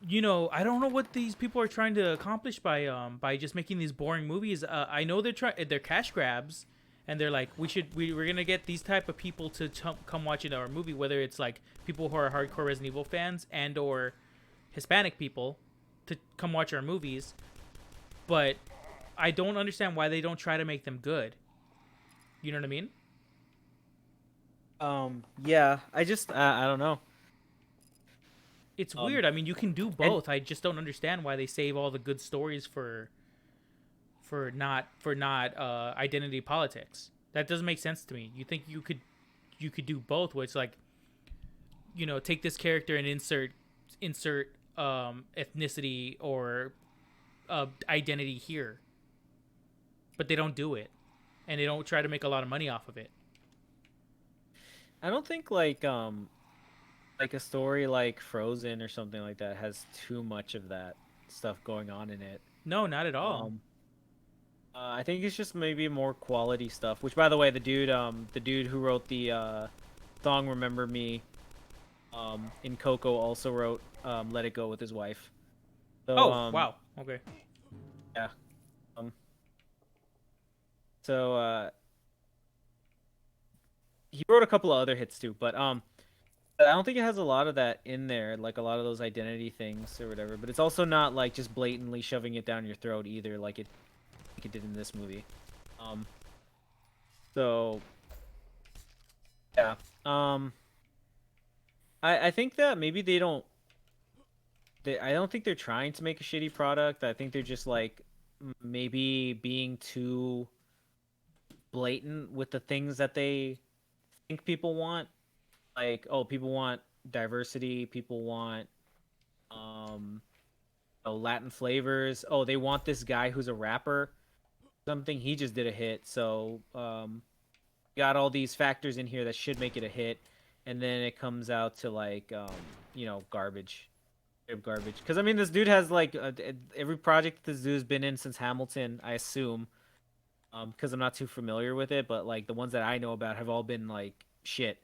I don't know what these people are trying to accomplish by just making these boring movies. I know they're cash grabs, and they're like we're gonna get these type of people to come watch our movie, whether it's like people who are hardcore Resident Evil fans and or Hispanic people to come watch our movies. But I don't understand why they don't try to make them good. You know what I mean? Yeah, I don't know. It's Um, weird. I mean, you can do and both. I just don't understand why they save all the good stories for not identity politics. That doesn't make sense to me. You think you could do both, where it's like, take this character and insert ethnicity or identity here, but they don't do it, and they don't try to make a lot of money off of it. I don't think like a story like Frozen or something like that has too much of that stuff going on in it. No, not at all. Um, I think it's just maybe more quality stuff. Which, by the way, the dude who wrote the song "Remember Me," in Coco also wrote "Let It Go" with his wife. So, Oh, wow. Okay. yeah. Um, so he wrote a couple of other hits too, but I don't think it has a lot of that in there, like a lot of those identity things or whatever. But it's also not like just blatantly shoving it down your throat either, like it did in this movie. Um, so yeah. I think that maybe they don't. I don't think they're trying to make a shitty product. I think they're just like maybe being too blatant with the things that they think people want. Like, oh, people want diversity. People want um Latin flavors. Oh, they want this guy who's a rapper. Something he just did a hit. So got all these factors in here that should make it a hit, and then it comes out to like garbage, garbage. Because I mean, this dude has like every project this dude's been in since Hamilton, I assume. Because I'm not too familiar with it, but like the ones that I know about have all been like shit.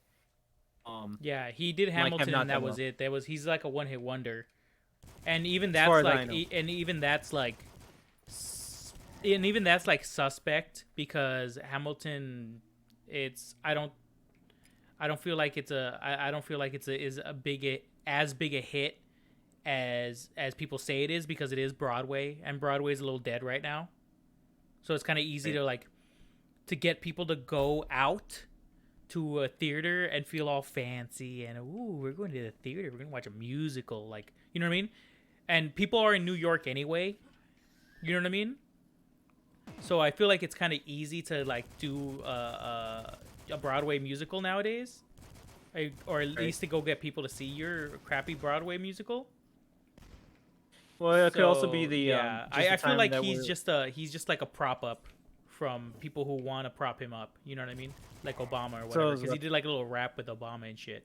Yeah, he did Like, have Hamilton, not and that done was well. it. He's like a one-hit wonder, and even As far that's as I like, know. and even that's like, and even that's like suspect because Hamilton, it's I don't feel like it's I don't feel like it's is a as big a hit as people say it is because it is Broadway and Broadway is a little dead right now, so it's kind of easy Right. to like to get people to go out to a theater and feel all fancy and ooh, we're going to the theater, we're gonna watch a musical, like, you know what I mean? And people are in New York anyway, you know what I mean? So I feel like it's kind of easy to like do a Broadway musical nowadays, or at Right. least to go get people to see your crappy Broadway musical. Well, it could also be So the yeah, just the I feel time like that we're. he's just like a prop up from people who want to prop him up. You know what I mean? Like Obama or So I whatever, was because he about, did like a little rap with Obama and shit.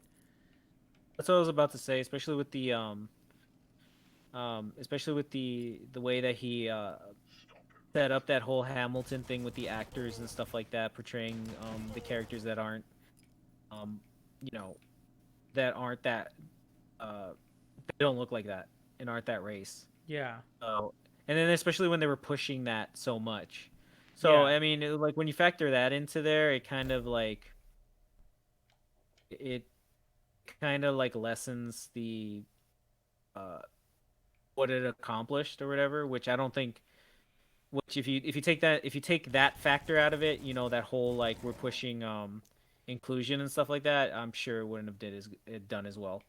that's what I was about to say, especially with the the way that he set up that whole Hamilton thing with the actors and stuff like that, portraying the characters that aren't um you know that aren't that they don't look like that and aren't that race. Yeah, So, and then especially when they were pushing that so much. So yeah, I mean, like when you factor that into there, it kind of like it kind of like lessens the uh what it accomplished or whatever, which I don't think. Which if you take that factor out of it, that whole like we're pushing inclusion and stuff like that, I'm sure it wouldn't have done as well.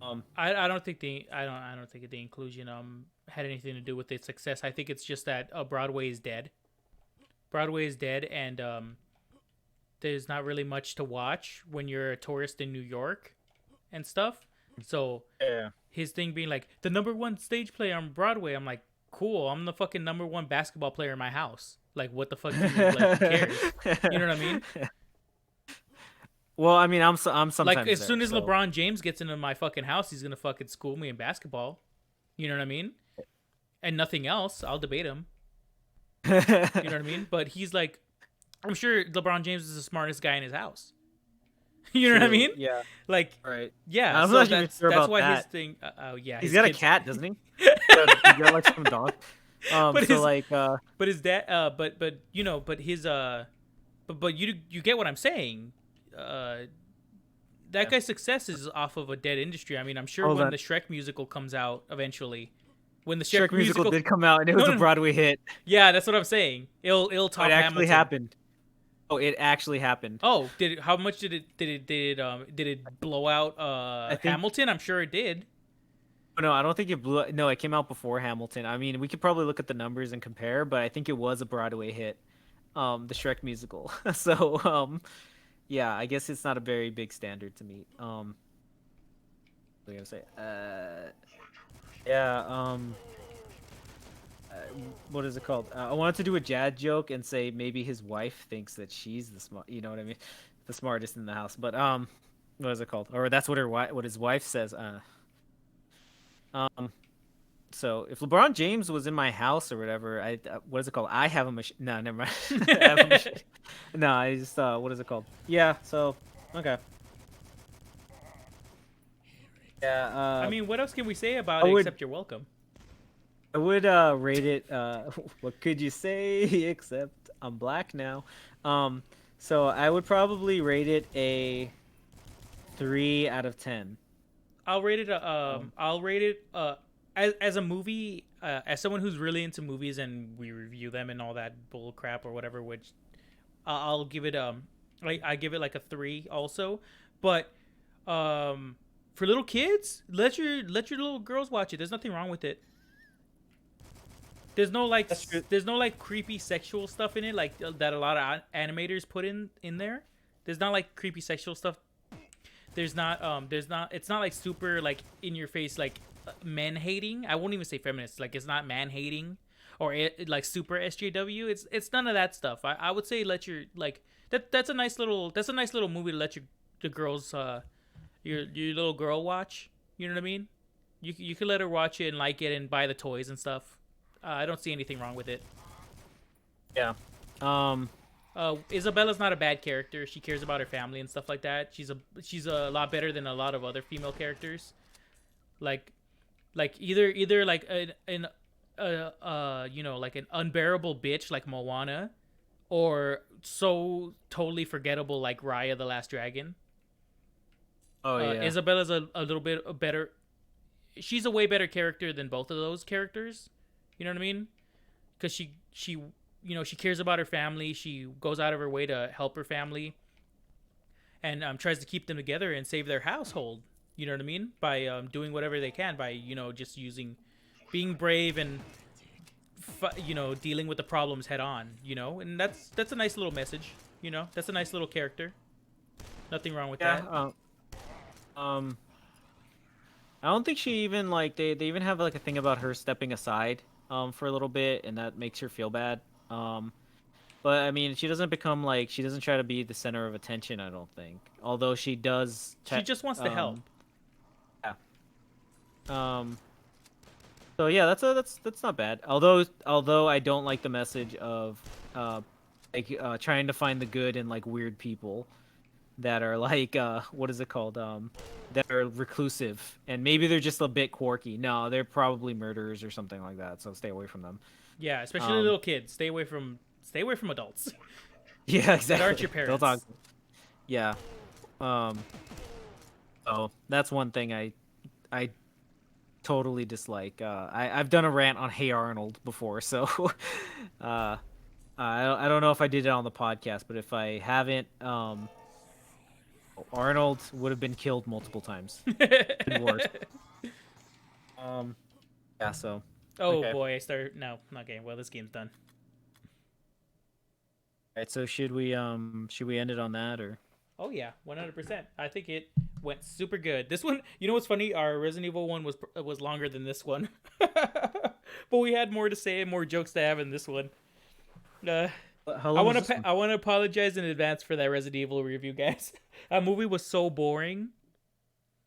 Um, I don't think I don't think the inclusion had anything to do with its success. I think it's just that Broadway is dead. Broadway is dead, and there's not really much to watch when you're a tourist in New York and stuff. So yeah. his thing being like the number one stage play on Broadway, I'm like, cool. I'm the fucking number one basketball player in my house. Like, what the fuck do you like? Who cares? You know what I mean? Well, I mean, I'm Like, sometimes as there, soon as so LeBron James gets into my fucking house, he's gonna fucking school me in basketball. You know what I mean? And nothing else. I'll debate him. You know what I mean? But he's like, I'm sure LeBron James is the smartest guy in his house. You know what I true. mean? Yeah, Like, right. yeah. I'm So not even sure that's about why his that. thing. Oh yeah, He's his got a kids. cat, doesn't he? He's got like some dog. But So his like but his dad. But you know, but his but you get what I'm saying. That yeah. guy's success is off of a dead industry. I mean, I'm sure Hold when on. the Shrek musical comes out eventually, when the Shrek Shrek musical musical, did come out and it no, was a no, no. Broadway hit. Yeah, that's what I'm saying. It'll Oh, it top actually Hamilton. happened. Oh, it actually happened. Oh, did it? How much did it blow out I think. Hamilton? I'm sure it did. Oh, no, I don't think it blew. No, it came out before Hamilton. I mean, we could probably look at the numbers and compare, but I think it was a Broadway hit. The Shrek musical. So, yeah, I guess it's not a very big standard to meet. What was I gonna say? Yeah. Uh, what is it called? I wanted to do a Jad joke and say maybe his wife thinks that she's the smart. You know what I mean? the smartest in the house. But what is it called? Or that's what what his wife says. Um, so if LeBron James was in my house or whatever, what is it called? I have a machine. No, never mind. I have a machine. No, I just what is it called? Yeah. So okay. Yeah. I mean, what else can we say about I it would- except you're welcome? I would rate it. What could you say except I'm black now? So I would probably rate it a 3 out of 10. I'll rate it. I'll rate it. As a movie, as someone who's really into movies and we review them and all that bull crap or whatever, which I'll give it. I give it like a 3 also, but for little kids, let your little girls watch it. There's nothing wrong with it. There's no like That's true. there's no like creepy sexual stuff in it like that a lot of animators put in there. There's not like creepy sexual stuff. There's not it's not like super like in your face like men hating. I won't even say feminist. Like it's not man hating or like super SJW. It's none of that stuff. I would say let your like that's a nice little movie to let the girls your little girl watch. You know what I mean? You could let her watch it and like it and buy the toys and stuff. I don't see anything wrong with it. Yeah. Isabella's not a bad character. She cares about her family and stuff like that. She's a lot better than a lot of other female characters. Like either like an you know, like an unbearable bitch like Moana, or so totally forgettable like Raya the Last Dragon. Oh yeah. Isabella's a little bit better. She's a way better character than both of those characters. You know what I mean? Because she you know, she cares about her family. She goes out of her way to help her family, and tries to keep them together and save their household. You know what I mean? By doing whatever they can, by just being brave and dealing with the problems head on. And that's a nice little message. That's a nice little character. Nothing wrong with that. I don't think she even like they even have like a thing about her stepping aside for a little bit, and that makes her feel bad. But I mean, she doesn't try to be the center of attention, I don't think. Although she does. She just wants to help. Yeah. So yeah, that's not bad. Although I don't like the message of trying to find the good in like weird people that are like what is it called? That are reclusive, and maybe they're just a bit quirky. No, they're probably murderers or something like that. So stay away from them. Yeah, especially little kids. Stay away from adults. Yeah, exactly. That aren't your parents. Don't talk. Yeah. So that's one thing I totally dislike. I've done a rant on Hey Arnold before, so I don't know if I did it on the podcast, but if I haven't, Arnold would have been killed multiple times. And worse. Yeah. So. Oh Okay. boy, no, okay. Well, this game's done. All right. So should we end it on that or? Oh yeah, 100%. I think it went super good. This one, you know what's funny? Our Resident Evil one was longer than this one, but we had more to say and more jokes to have in this one. How long was this one? I want to apologize in advance for that Resident Evil review, guys. That movie was so boring.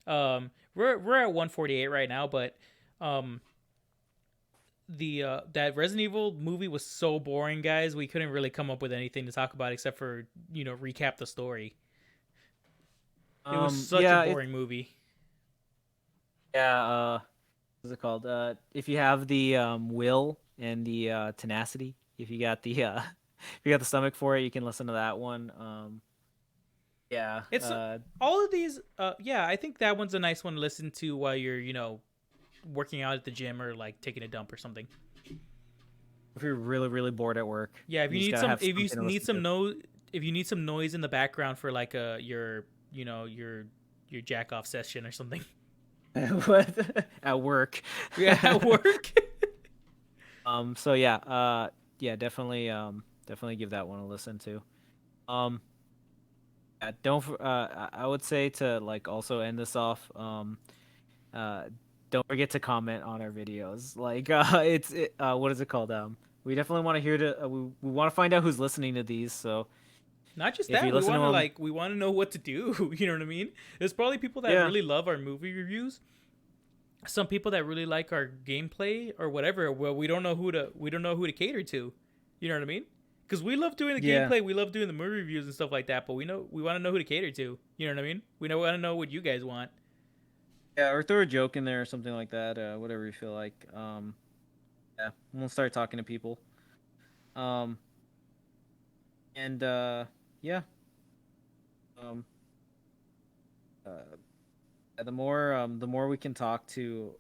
We're at 148 right now, but that Resident Evil movie was so boring, guys. We couldn't really come up with anything to talk about except for recap the story. It was such a boring movie. Yeah. What's it called? If you have the will and the tenacity, if you got the stomach for it, you can listen to that one. Yeah. It's all of these. Yeah, I think that one's a nice one to listen to while you're working out at the gym or like taking a dump or something. If you're really really bored at work. Yeah, if you need some noise in the background for like your jack off session or something. What? At work. Yeah, at work. So yeah, definitely give that one a listen to. I would say to like also end this off. Don't forget to comment on our videos. Like what is it called? We definitely want to hear we want to find out who's listening to these. So Not just If that, you we listen to want to him- like we want to know what to do. You know what I mean? There's probably people that Yeah. really love our movie reviews. Some people that really like our gameplay or whatever. Well, we don't know who to cater to. You know what I mean? Because we love doing the Yeah. gameplay, we love doing the movie reviews and stuff like that. But we want to know who to cater to. You know what I mean? We want to know what you guys want. Yeah, or throw a joke in there or something like that. Whatever you feel like. Yeah, we'll start talking to people. And yeah. Um, the more we can talk to,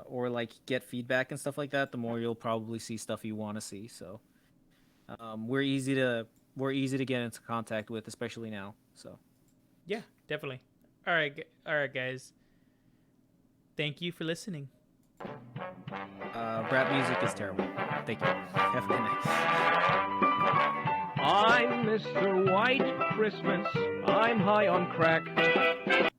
or like get feedback and stuff like that, the more you'll probably see stuff you want to see. So, we're easy to get into contact with, especially now. So, Yeah, definitely. All right, guys. Thank you for listening. rap music is terrible. Thank you. Have a good night. I'm Mr. White Christmas. I'm high on crack.